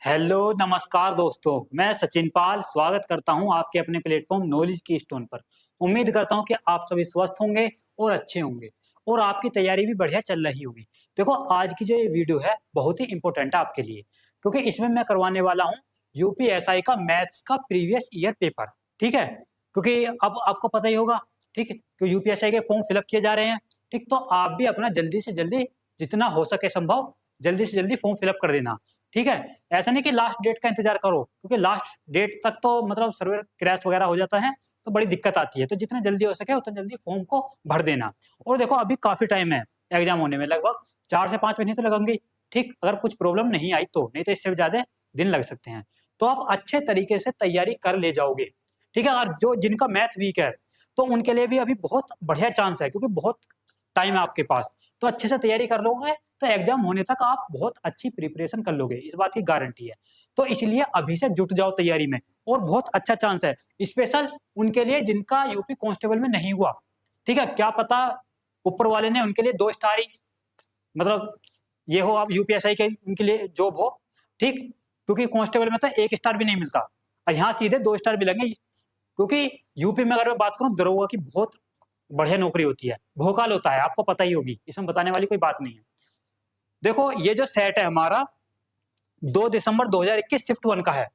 Hello नमस्कार दोस्तों, मैं सचिन पाल स्वागत करता हूं आपके अपने प्लेटफॉर्म नॉलेज की स्टोन पर। उम्मीद करता हूं कि आप सभी स्वस्थ होंगे और अच्छे होंगे और आपकी तैयारी भी बढ़िया चल रही होगी। देखो, आज की जो ये वीडियो है बहुत ही इंपॉर्टेंट है आपके लिए, क्योंकि इसमें मैं करवाने वाला हूं यूपीएसआई का मैथ्स का प्रीवियस ईयर पेपर। ठीक है, क्योंकि अब आपको पता ही होगा, ठीक है, कि यूपीएसआई के फॉर्म फिलअप किए जा रहे हैं। ठीक, तो आप भी अपना जल्दी से जल्दी, जितना हो सके संभव, जल्दी से जल्दी फॉर्म फिलअप कर देना। ठीक है, ऐसा नहीं कि लास्ट डेट का इंतजार करो, क्योंकि लास्ट डेट तक तो मतलब सर्वर क्रैश वगैरह हो जाता है, तो बड़ी दिक्कत आती है। तो जितना जल्दी हो सके उतना जल्दी फॉर्म को भर देना। और देखो, अभी काफी टाइम है एग्जाम होने में, लगभग 4 से 5 महीने तो लगेंगे। ठीक, अगर कुछ प्रॉब्लम नहीं आई तो, नहीं तो इससे भी ज्यादा दिन लग सकते हैं। तो आप अच्छे तरीके से तैयारी कर ले जाओगे। ठीक है, और जो जिनका मैथ वीक है तो उनके लिए भी अभी बहुत बढ़िया चांस है, क्योंकि बहुत टाइम है आपके पास। तो अच्छे से तैयारी कर लोगे तो एग्जाम होने तक आप बहुत अच्छी प्रिपरेशन कर लोगे, इस बात की गारंटी है। तो इसलिए अभी से जुट जाओ तैयारी में, और बहुत अच्छा चांस है स्पेशल उनके लिए जिनका यूपी कांस्टेबल में नहीं हुआ। ठीक है, क्या पता ऊपर वाले ने उनके लिए 2 स्टार ही, मतलब ये हो, आप यूपीएसआई के उनके लिए जॉब हो। ठीक, क्योंकि कांस्टेबल में तो 1 स्टार भी नहीं मिलता और यहाँ सीधे 2 स्टार मिलेंगे। क्योंकि यूपी में अगर मैं बात करूं, दरोगा की बहुत बढ़िया नौकरी होती है, भोकाल होता है, आपको पता ही होगी, इसमें बताने वाली कोई बात नहीं है। देखो, ये जो सेट है हमारा 2 दिसंबर 2021 शिफ्ट 1 का है।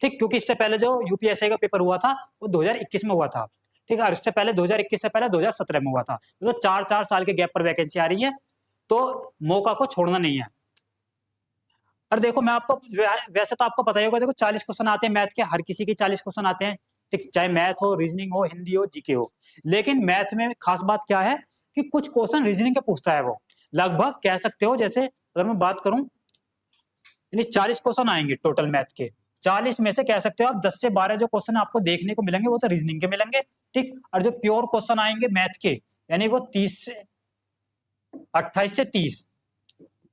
ठीक, क्योंकि इससे पहले जो यूपीएससी का पेपर हुआ था वो 2021 में हुआ था। ठीक है, और इससे पहले 2021 से पहले 2017 में हुआ था। तो 4-4 साल के गैप पर वैकेंसी आ रही है, तो मौका को छोड़ना नहीं है। और देखो, मैं आपको वैसे तो आपको पता ही होगा, देखो 40 क्वेश्चन आते हैं मैथ के, हर किसी के 40 क्वेश्चन आते हैं। ठीक, चाहे मैथ हो, रीजनिंग हो, हिंदी हो, जीके हो। लेकिन मैथ में खास बात क्या है कि कुछ क्वेश्चन रीजनिंग के पूछता है वो। लगभग कह सकते हो, जैसे अगर मैं बात करूं, यानी 40 क्वेश्चन आएंगे टोटल मैथ के। 40 में से कह सकते हो आप 10 से 12 जो क्वेश्चन आपको देखने को मिलेंगे वो तो रीजनिंग के मिलेंगे। ठीक, और जो प्योर क्वेश्चन आएंगे मैथ के, यानी वो 28 से 30,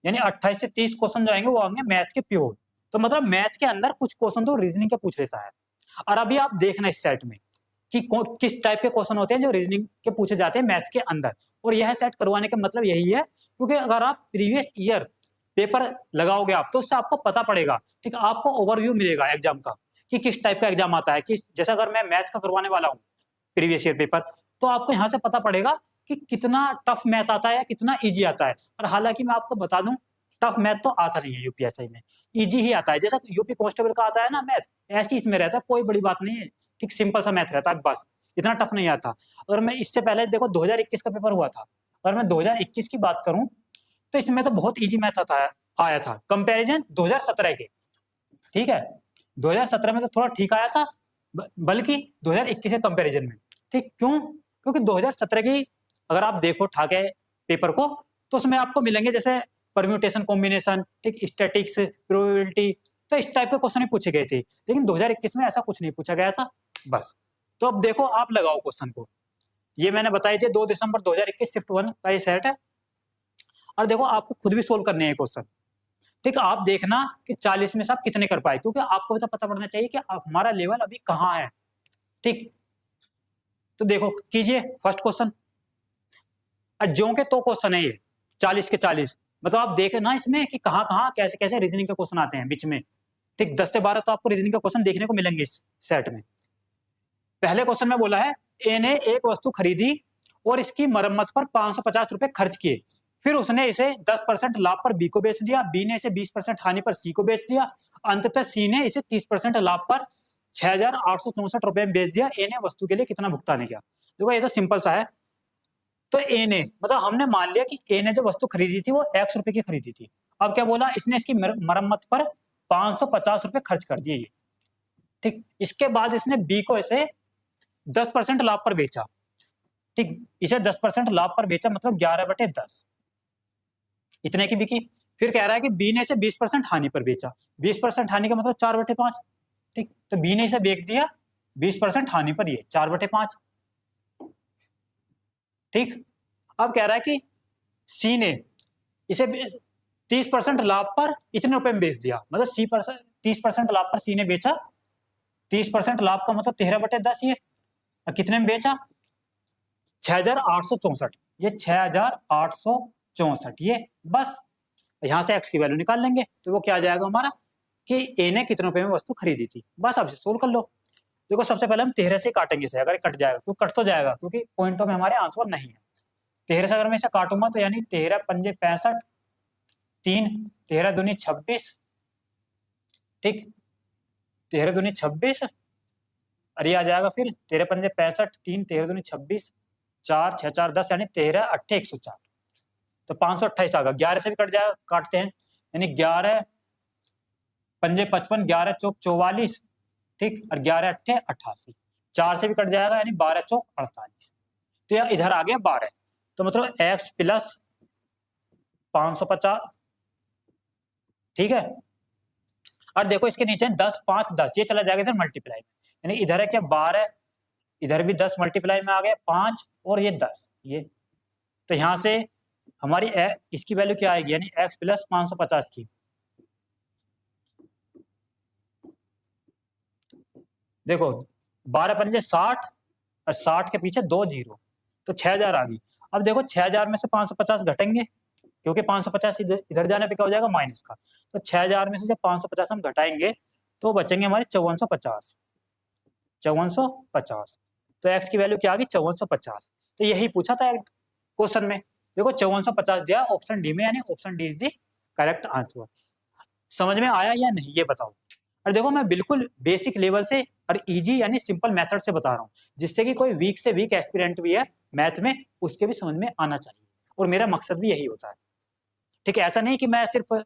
यानी 28 से 30 क्वेश्चन जो आएंगे वो आएंगे मैथ के प्योर। तो मतलब मैथ के अंदर कुछ क्वेश्चन तो रीजनिंग के पूछ लेता है। और अभी आप देखना इस सेट में कि किस टाइप के क्वेश्चन होते हैं जो रीजनिंग के पूछे जाते हैं मैथ के अंदर। और यह सेट करवाने का मतलब यही है, क्योंकि अगर आप प्रीवियस ईयर पेपर लगाओगे आप, तो उससे आपको पता पड़ेगा। ठीक है, आपको ओवरव्यू मिलेगा एग्जाम का कि किस टाइप का एग्जाम आता है। किस, जैसे अगर मैं मैथ का करवाने वाला हूँ प्रीवियस ईयर पेपर, तो आपको यहाँ से पता पड़ेगा कि कितना टफ मैथ आता है या कितना इजी आता है। और हालांकि मैं आपको बता दूं, टफ मैथ तो आता नहीं है यूपीएसआई में, इजी ही आता है। जैसा यूपी कांस्टेबल का आता है ना मैथ, ऐसे इसमें रहता है, कोई बड़ी बात नहीं है। ठीक, सिंपल सा मैथ रहता है, बस इतना टफ नहीं आता। अगर मैं इससे पहले देखो 2021 का पेपर हुआ था, अगर मैं 2021 की बात करूं तो इसमें तो बहुत इजी मैथ आता है, आया था कंपैरिजन 2017 के। ठीक है, 2017 में तो थोड़ा ठीक आया था, बल्कि 2021 के कंपैरिजन में। ठीक, क्यों? क्योंकि 2017 की अगर आप देखो ठाके पेपर को, तो उसमें आपको मिलेंगे जैसे परम्यूटेशन कॉम्बिनेशन, ठीक, स्टैटिक्स, प्रोबेबिलिटी, तो इस टाइप के क्वेश्चन ही पूछे गए थे। लेकिन 2021 में ऐसा कुछ नहीं पूछा गया था, बस। तो अब देखो, आप लगाओ क्वेश्चन को। ये मैंने बताई थी 2 दिसंबर 2021 शिफ्ट 1 का ये सेट है। और देखो, आपको खुद भी सोल्व करने हैं क्वेश्चन। ठीक, आप देखना कि 40 में से आप कितने कर पाए, क्योंकि आपको तो पता पड़ना चाहिए कि आप, हमारा लेवल अभी कहाँ है। ठीक, तो देखो, कीजिए फर्स्ट क्वेश्चन। जो के तो क्वेश्चन है ये 40 के 40, मतलब आप देखे ना इसमें कि कहाँ कहाँ कैसे कैसे रीजनिंग के क्वेश्चन आते हैं बीच में। ठीक, 10 से 12 तो आपको रीजनिंग का क्वेश्चन देखने को मिलेंगे इस सेट में। पहले क्वेश्चन में बोला है, ए ने एक वस्तु खरीदी और इसकी मरम्मत पर 550 रुपए खर्च किए। फिर उसने इसे 10% लाभ पर बी को बेच दिया, बी ने इसे 20% हानि पर सी को बेच दिया, अंततः सी ने इसे 30% लाभ पर 6,864 रुपए में बेच दिया। ए ने वस्तु के लिए कितना भुगतान किया? देखो, ये तो सिंपल सा है। तो ए ने, मतलब हमने मान लिया कि ए ने जो वस्तु खरीदी थी वो X रुपए की खरीदी थी। अब क्या बोला, इसने इसकी मरम्मत पर 550 रुपए खर्च कर दिए। ठीक, इसके बाद इसने बी को इसे 10% लाभ पर बेचा। ठीक, इसे 10% लाभ पर बेचा, मतलब 11/10, इतने की बिकी। फिर कह रहा है कि बी ने इसे 20% हानि पर बेचा। 20% हानि का मतलब 4/5। ठीक, तो बी ने इसे बेच दिया 20% हानि पर, ये 4/5। ठीक, अब कह रहा है कि सी ने इसे 30% लाभ पर इतने रुपए में बेच दिया, मतलब 30% लाभ पर सी ने बेचा। 30% लाभ का मतलब 13/10, ये कितने में बेचा? 6,864, ये 6,864, ये बस। यहां से एक्स की वैल्यू निकाल लेंगे, तो वो क्या आ जाएगा हमारा कि ए ने कितने रुपए में वस्तु खरीदी थी, बस अब सोल्व कर लो। देखो सबसे पहले हम 13 से काटेंगे इसे, अगर कट जाएगा, क्यों कट तो जाएगा क्योंकि पॉइंटों में हमारे आंसर नहीं है। 13 से अगर मैं इसे काटूंगा तो यानी 13 पंजे 65, 3 13 दूनी 26, ठीक, 13 दूनी 26, और ये आ जाएगा फिर 13 पंजे 65, 3 13 दूनी 26, 4 6 4 10, यानी 13 8 104, तो 528 आ गया। 11 से भी कट जाएगा, काटते हैं, यानी 11 पंजे 55, 11 चौक 44, ठीक, और 11 अट्ठे 88, 4 से भी कट जाएगा, यानी 12 चौक 48, तो यह इधर आ गया 12, तो मतलब x प्लस 550, ठीक है। और देखो इसके नीचे 10 5 10, ये चला जाएगा इधर मल्टीप्लाई में, यानी इधर है क्या 12, इधर भी 10 मल्टीप्लाई में आ गए 5, और ये 10, ये तो यहां से हमारी इसकी वैल्यू क्या आएगी, यानी x प्लस 550 की, देखो 12 पंजे 60, और 60 के पीछे 2 जीरो, तो 6000 आ गई। अब देखो 6000 में से 550 घटेंगे, क्योंकि 550 इधर जाने पे क्या हो जाएगा माइनस का, तो 6000 में से जब 550 हम घटाएंगे तो बचेंगे हमारे 5450, 5450, तो x की वैल्यू क्या आ गई 5450, तो यही पूछा था क्वेश्चन में। देखो 5450 दिया ऑप्शन डी में, यानी option D is the correct answer. समझ में आया या नहीं ये बताओ। और देखो मैं बिल्कुल बेसिक लेवल से और इजी यानी सिंपल मेथड से बता रहा हूँ, जिससे कि कोई वीक से वीक एस्पिरेंट भी है मैथ में उसके भी समझ में आना चाहिए, और मेरा मकसद भी यही होता है, ठीक है। ऐसा नहीं कि मैं सिर्फ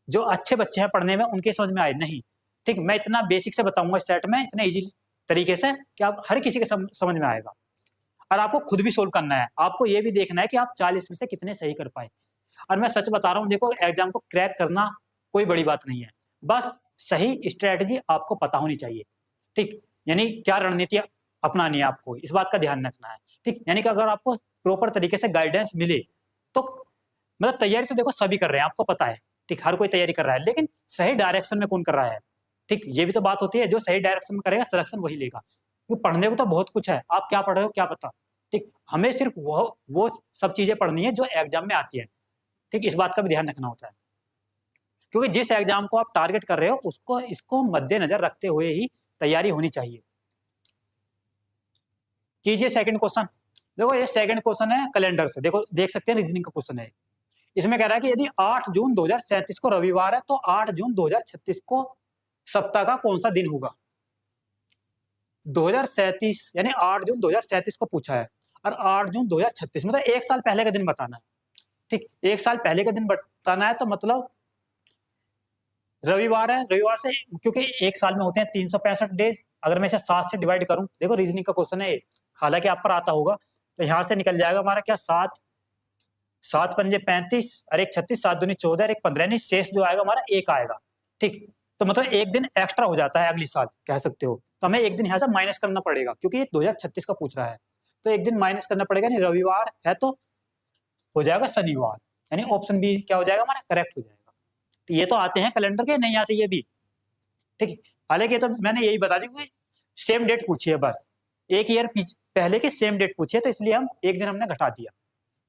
जो अच्छे बच्चे हैं पढ़ने में उनके समझ में आए, नहीं, ठीक, मैं इतना बेसिक से बताऊंगा इस सेट में इतने इजी तरीके से कि आप हर किसी के समझ में आएगा। और आपको खुद भी सोल्व करना है, आपको ये भी देखना है कि आप 40 में से कितने सही कर पाए। और मैं सच बता रहा हूँ, देखो एग्जाम को क्रैक करना कोई बड़ी बात नहीं है, बस सही स्ट्रेटजी आपको पता होनी चाहिए, ठीक, यानी क्या रणनीति अपनानी है आपको, इस बात का ध्यान रखना है, ठीक, यानी कि अगर आपको प्रॉपर तरीके से गाइडेंस मिले तो मतलब तैयारी तो देखो सभी कर रहे हैं, आपको पता है, ठीक, हर कोई तैयारी कर रहा है, लेकिन सही डायरेक्शन में कौन कर रहा है, ठीक, ये भी तो बात होती है, जो सही डायरेक्शन में करेगा सिलेक्शन वही लेगा, क्योंकि पढ़ने को तो बहुत कुछ है, आप क्या पढ़ रहे हो क्या पता, ठीक, हमें सिर्फ वो सब चीजें पढ़नी है जो एग्जाम में आती है, ठीक, इस बात का भी ध्यान रखना होता है, क्योंकि जिस एग्जाम को आप टारगेट कर रहे हो उसको इसको मद्देनजर रखते हुए ही तैयारी होनी चाहिए। कीजिए सेकंड क्वेश्चन। देखो ये सेकंड क्वेश्चन है कैलेंडर से, देखो देख सकते हैं रीजनिंग का क्वेश्चन है। इसमें कह रहा है कि यदि 8 जून 2037 को रविवार है तो 8 जून 2036 को सप्ताह का कौन सा दिन होगा। 2037 यानी 8 जून 2037 को पूछा है, और 8 जून 2036 मतलब एक साल पहले का दिन बताना है, ठीक, एक साल पहले का दिन बताना है, तो मतलब रविवार है, रविवार से, क्योंकि एक साल में होते हैं 365 डेज, अगर मैं इसे 7 से डिवाइड करूं, देखो रीजनिंग का क्वेश्चन है, हालांकि आप पर आता होगा, तो यहां से निकल जाएगा हमारा क्या 7 7 पंजे 35 और 1 36, 7 दूनी 14 और 1 15, यानी शेष जो आएगा हमारा 1 आएगा, ठीक, तो मतलब एक दिन एक्स्ट्रा हो जाता है अगली साल कह सकते हो, तो हमें एक दिन यहाँ से माइनस करना पड़ेगा, क्योंकि ये 2036 का पूछ रहा है, तो एक दिन माइनस करना पड़ेगा, नहीं रविवार है तो हो जाएगा शनिवार, यानी ऑप्शन बी क्या हो जाएगा हमारा करेक्ट हो जाएगा। तो ये तो आते हैं कैलेंडर के, नहीं आते ये भी, ठीक है, हालांकि तो मैंने यही बता दी कि सेम डेट पूछी है, बस एक ईयर पहले की सेम डेट पूछी है, तो इसलिए हम एक दिन हमने घटा दिया,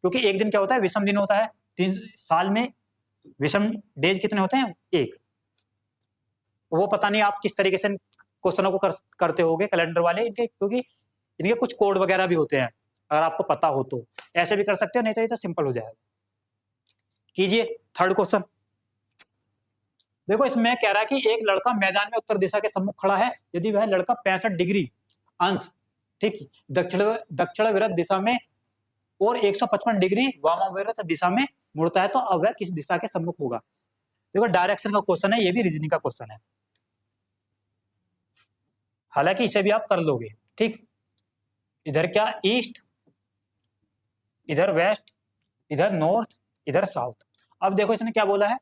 क्योंकि एक दिन क्या होता है विषम दिन होता है, 3 साल में विषम डेज कितने होते हैं, एक, वो पता नहीं आप किस तरीके से क्वेश्चनों को करते होगे कैलेंडर वाले इनके, क्योंकि इनके कुछ कोड वगैरह भी होते हैं, अगर आपको पता हो तो ऐसे भी कर सकते हो, नहीं तो ये तो सिंपल हो जाएगा। कीजिए थर्ड क्वेश्चन। देखो इसमें कह रहा है कि एक लड़का मैदान में उत्तर दिशा के सम्मुख खड़ा है, यदि वह लड़का 65 डिग्री अंश, ठीक, दक्षिण विरुद्ध दिशा में और 155 डिग्री वामाविरुद्ध दिशा में मुड़ता है, तो अब वह किस दिशा के सम्मुख होगा। देखो डायरेक्शन का क्वेश्चन है, ये भी रीजनिंग का क्वेश्चन है, हालांकि इसे भी आप कर लोगे, ठीक, इधर क्या ईस्ट, इधर वेस्ट, इधर नॉर्थ, इधर साउथ। अब देखो इसने क्या बोला है,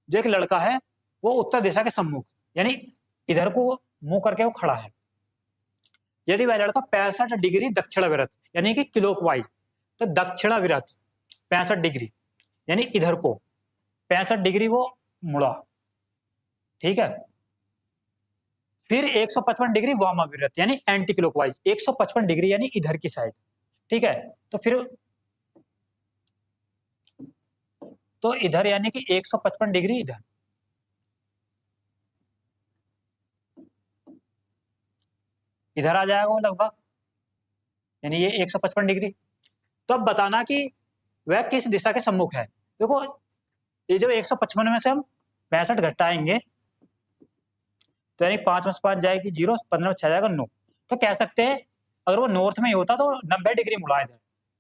जो एक लड़का है वो उत्तर दिशा के सम्मुख, यानी इधर को मुंह करके वो खड़ा है, यदि वह लड़का 65 डिग्री दक्षिणाविरत यानी कि क्लॉकवाइज, तो दक्षिणाविरत 65 डिग्री यानी इधर को 65 डिग्री वो मुड़ा, ठीक है, फिर 155 डिग्री वामाविरत यानी एंटी क्लॉकवाइज 155 डिग्री यानी इधर की साइड, ठीक है, तो फिर तो इधर यानी कि 155 डिग्री इधर, इधर आ जाएगा वो लगभग, यानी ये 155 डिग्री। तो अब बताना कि वह किस दिशा के सम्मुख है। देखो ये जो 155 में से हम 65 घटाएंगे तो यानी 5 में से 5 जाएगी 0, 15 में 6 जाएगा 9। तो कह सकते हैं अगर वो नॉर्थ में ही होता तो 90 डिग्री मुड़ा जाए,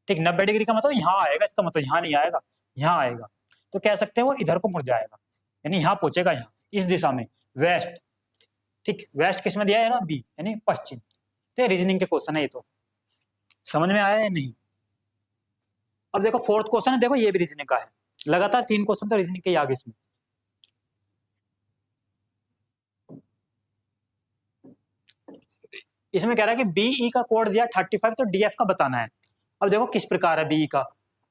ठीक, 90 डिग्री का मतलब यहाँ आएगा, इसका मतलब यहाँ नहीं आएगा, यहाँ आएगा। तो कह सकते हैं वो इधर को मुड़ जाएगा, यानी यहाँ पहुंचेगा, यहाँ इस दिशा में, वेस्ट, ठीक। वेस्ट किस में दिया है ना, बी, यानी पश्चिम। तो रीजनिंग के क्वेश्चन है ये, तो समझ में आया या नहीं। अब देखो फोर्थ क्वेश्चन है, देखो ये भी रीजनिंग का है, लगातार 3 क्वेश्चन तो रीजनिंग के ही आगे इसमें। इसमें कह रहा है कि बीई का कोड दिया 35, तो डीएफ का बताना है। अब देखो किस प्रकार है बीई का,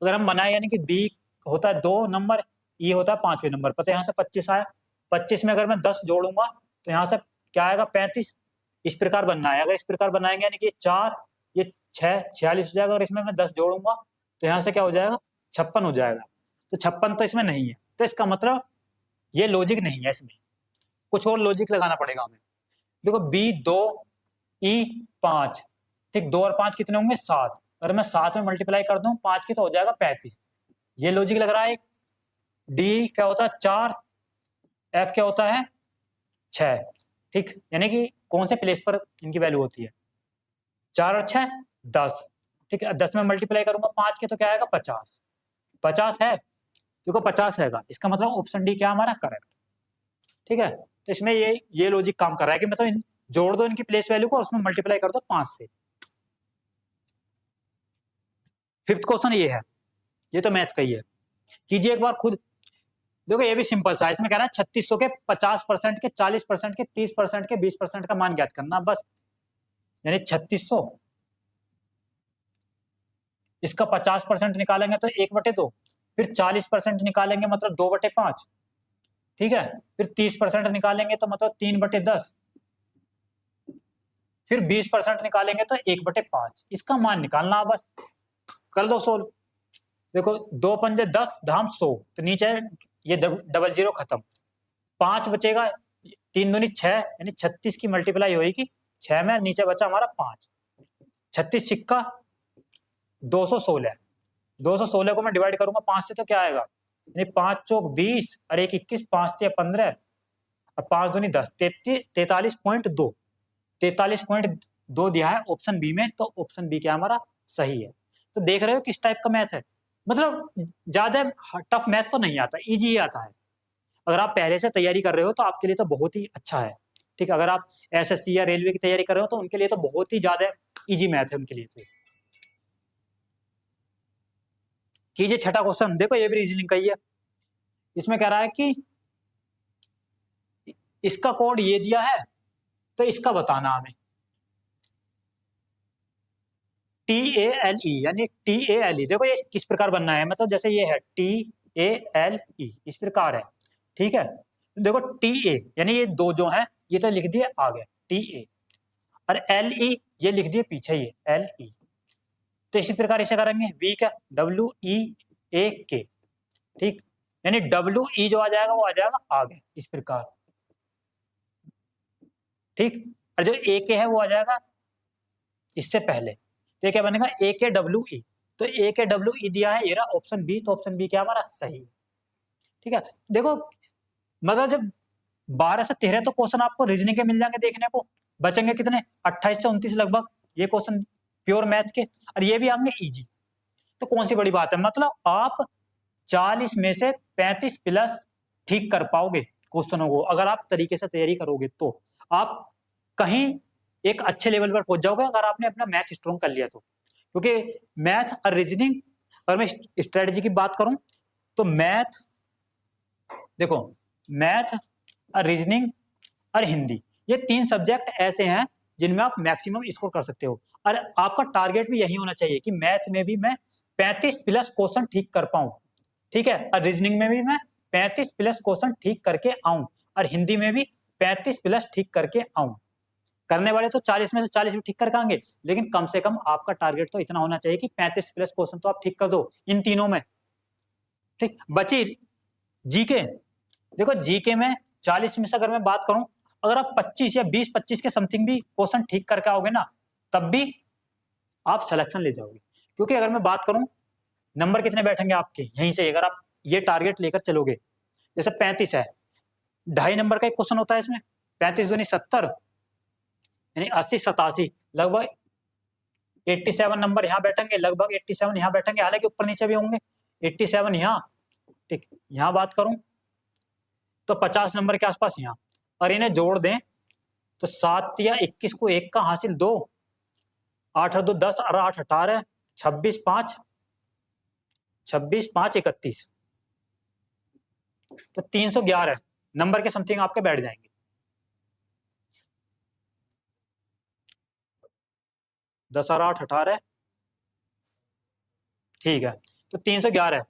अगर हम बनाए, यानी कि बी होता है 2 नंबर, ई होता है 5वें नंबर पर, तो यहाँ से 25 आया, 25 में अगर मैं 10 जोड़ूंगा तो यहाँ से क्या आएगा, 35। इस प्रकार बनना है, अगर इस प्रकार बनाएंगे यानी कि 4, ये 6, 46 हो जाएगा, और इसमें मैं 10 जोड़ूंगा तो यहाँ से क्या हो जाएगा, 56 हो जाएगा। तो 56 तो इसमें नहीं है, तो इसका मतलब ये लॉजिक नहीं है, इसमें कुछ और लॉजिक लगाना पड़ेगा हमें। देखो बी 2 ई 5, ठीक, 2 और 5 कितने होंगे, 7, अगर मैं 7 में मल्टीप्लाई कर दूं 5 की तो हो जाएगा 35, ये लॉजिक लग रहा है। डी क्या होता है 4, एफ क्या होता है 6, ठीक, यानी कि कौन से प्लेस पर इनकी वैल्यू होती है, 4 और 6 10, ठीक है, 10 में मल्टीप्लाई करूंगा 5 के तो क्या आएगा 50, 50 है, देखो 50 हैगा, इसका मतलब ऑप्शन डी क्या हमारा करेक्ट, ठीक है। तो इसमें ये लॉजिक काम कर रहा है कि मतलब जोड़ दो इनकी प्लेस वैल्यू को और उसमें मल्टीप्लाई कर दो 5 से। फिफ्थ क्वेश्चन ये है, ये तो मैथ का ही है, कीजिए एक बार खुद। देखो ये भी सिंपल सा है, इसमें कह रहा है 3600 के 50% के 40% के 30% के 20% का मान ज्ञात करना, बस, यानी 3600 इसका 50% निकालेंगे तो 1/2, फिर 40% निकालेंगे मतलब 2/5, ठीक है, फिर 30% निकालेंगे तो मतलब 3/10, फिर 20% निकालेंगे तो 1/5, इसका मान निकालना, बस कर दो सोल्व। देखो 2 पंजे 10 धाम 100, तो नीचे ये डबल जीरो खत्म, 5 बचेगा, 3 दूनी 6, यानी 36 की मल्टीप्लाई होगी 6 में, नीचे बचा हमारा 5, 36 सिक्का 216, 216 को मैं डिवाइड करूंगा 5 से तो क्या आएगा, यानी 5 चौक 20 और 1 21, 5 ते 15 और 5 दूनी 10, 43.2, 43.2 दिया है ऑप्शन बी में, तो ऑप्शन बी क्या हमारा सही है। तो देख रहे हो किस टाइप का मैथ है, मतलब ज्यादा टफ मैथ तो नहीं आता, इजी ही आता है। अगर आप पहले से तैयारी कर रहे हो तो आपके लिए तो बहुत ही अच्छा है, ठीक, अगर आप एसएससी या रेलवे की तैयारी कर रहे हो तो उनके लिए तो बहुत ही ज्यादा इजी मैथ है उनके लिए। तो कीजिए छठा क्वेश्चन, देखो ये भी रीजनिंग का ही है, इसमें कह रहा है कि इसका कोड ये दिया है तो इसका बताना हमें, TALE, यानी TALE, देखो ये किस प्रकार बनना है, मतलब जैसे ये है TALE, इस प्रकार है, ठीक है। देखो TA यानी ये दो जो है ये तो लिख दिए आगे TA, और LE ये लिख दिए पीछे, ये LE, तो इसी प्रकार इसे करेंगे वी का WEAK, ठीक, यानी WE जो आ जाएगा वो आ जाएगा आगे इस प्रकार, ठीक, और जो AK है वो आ जाएगा इससे पहले, तो ये क्या बनेगा AKWE, तो AKWE दिया है, ये रहा ऑप्शन बी, तो ऑप्शन बी क्या हमारा सही है, ठीक है। देखो मतलब जब 12 से 13 तो क्वेश्चन आपको रीजनिंग के मिल जाएंगे देखने को, बचेंगे कितने 28 से 29 लगभग ये क्वेश्चन प्योर मैथ के, और ये भी आपने इजी, तो कौन सी बड़ी बात है, मतलब आप 40 में से 35 प्लस ठीक कर पाओगे क्वेश्चनों को, अगर आप तरीके से तैयारी करोगे तो आप कहीं एक अच्छे लेवल पर पहुंच जाओगे, अगर आपने अपना मैथ स्ट्रॉन्ग कर लिया तो, क्योंकि मैथ और रीजनिंग, अगर मैं स्ट्रेटजी की बात करूं तो मैथ, देखो मैथ और रीजनिंग और हिंदी, ये 3 सब्जेक्ट ऐसे हैं जिनमें आप मैक्सिमम स्कोर कर सकते हो, और आपका टारगेट भी यही होना चाहिए कि मैथ में भी मैं 35 प्लस क्वेश्चन ठीक कर पाऊं, ठीक है, और रीजनिंग में भी मैं 35 प्लस क्वेश्चन ठीक करके आऊं, और हिंदी में भी 35 प्लस ठीक करके आऊं। करने वाले तो 40 में से 40 भी ठीक कर पाएंगे, लेकिन कम से कम आपका टारगेट तो इतना होना चाहिए कि 35 प्लस क्वेश्चन तो आप ठीक कर दो इन तीनों में, ठीक। बची जीके, देखो जीके में 40 में से अगर मैं बात करूं, अगर आप 25 या 20-25 के समथिंग भी क्वेश्चन ठीक करके आओगे ना, तब भी आप सिलेक्शन ले जाओगे। क्योंकि अगर मैं बात करूं नंबर कितने बैठेंगे आपके यहीं से, अगर आप ये टारगेट लेकर चलोगे, जैसे 35 है, 2.5 नंबर का एक क्वेश्चन होता है इसमें, 35 दूनी 70 यानी 80-87, लगभग 87 नंबर यहाँ बैठेंगे, लगभग 87 यहाँ बैठेंगे, हालांकि ऊपर नीचे भी होंगे, 87 यहाँ, ठीक, यहाँ बात करूं तो 50 नंबर के आसपास यहाँ, और इन्हें जोड़ दें तो 7 या 21 को 1 का हासिल 2, 8 और 2 10 और 8 18, 26 5 31, तो 311 नंबर के समथिंग आपके बैठ जाएंगे। 10 और 8 18, ठीक है, तो 311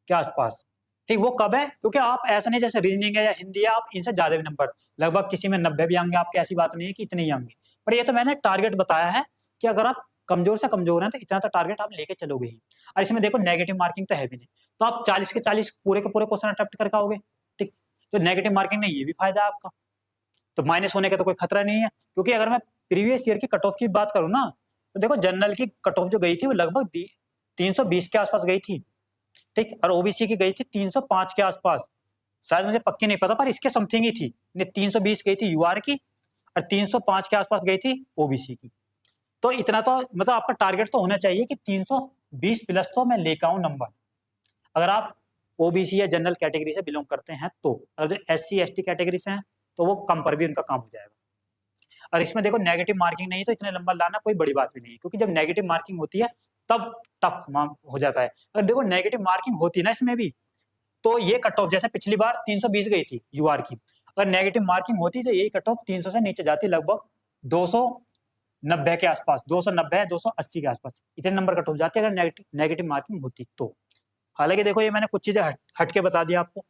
के आसपास, ठीक। वो कब है? क्योंकि आप ऐसा नहीं जैसे रीजनिंग है या हिंदी है, आप इनसे ज्यादा भी नंबर, लगभग किसी में 90 भी आएंगे आपके, ऐसी बात नहीं है कि इतने ही आएंगे, पर ये तो मैंने टारगेट बताया है कि अगर आप कमजोर से कमजोर हैं तो इतना तो टारगेट आप लेके चलोगे ही। और इसमें देखो नेगेटिव मार्किंग तो है भी नहीं, तो आप 40 के 40 पूरे के पूरे क्वेश्चन अटेम्प्ट करके आओगे, ठीक। तो नेगेटिव मार्किंग में ये भी फायदा है आपका, तो माइनस होने का तो कोई खतरा नहीं है। क्योंकि अगर मैं प्रीवियस ईयर की कट ऑफ की बात करूँ ना, तो देखो जनरल की कट ऑफ जो गई थी वो लगभग 320 के आसपास गई थी, ठीक, और ओबीसी की गई थी 305 के आसपास, शायद मुझे पक्की नहीं पता, पर इसके समथिंग ही थी। 320 गई थी यूआर की और 305 के आसपास गई थी ओबीसी की। तो इतना तो मतलब आपका टारगेट तो होना चाहिए कि 320 प्लस तो मैं लेकर आऊं नंबर, अगर आप ओबीसी या जनरल कैटेगरी से बिलोंग करते हैं तो। अगर एससी एसटी कैटेगरी से हैं तो वो कम पर भी उनका काम हो जाएगा। और इसमें देखो नेगेटिव मार्किंग नहीं, तो इतने नंबर लाना कोई बड़ी बात भी नहीं है, क्योंकि जब नेगेटिव मार्किंग होती है तब टफ हो जाता है। अगर देखो नेगेटिव मार्किंग होती ना इसमें भी, तो ये कट ऑफ जैसे पिछली बार 320 गई थी यूआर की, अगर नेगेटिव मार्किंग होती तो यही कट ऑफ 300 से नीचे जाती, लगभग 290 के आसपास, 290 280 के आसपास, इतने नंबर कट ऑफ जाते अगर नेगेटिव मार्किंग होती तो। हालांकि देखो ये मैंने कुछ चीजें हट के बता दिया आपको,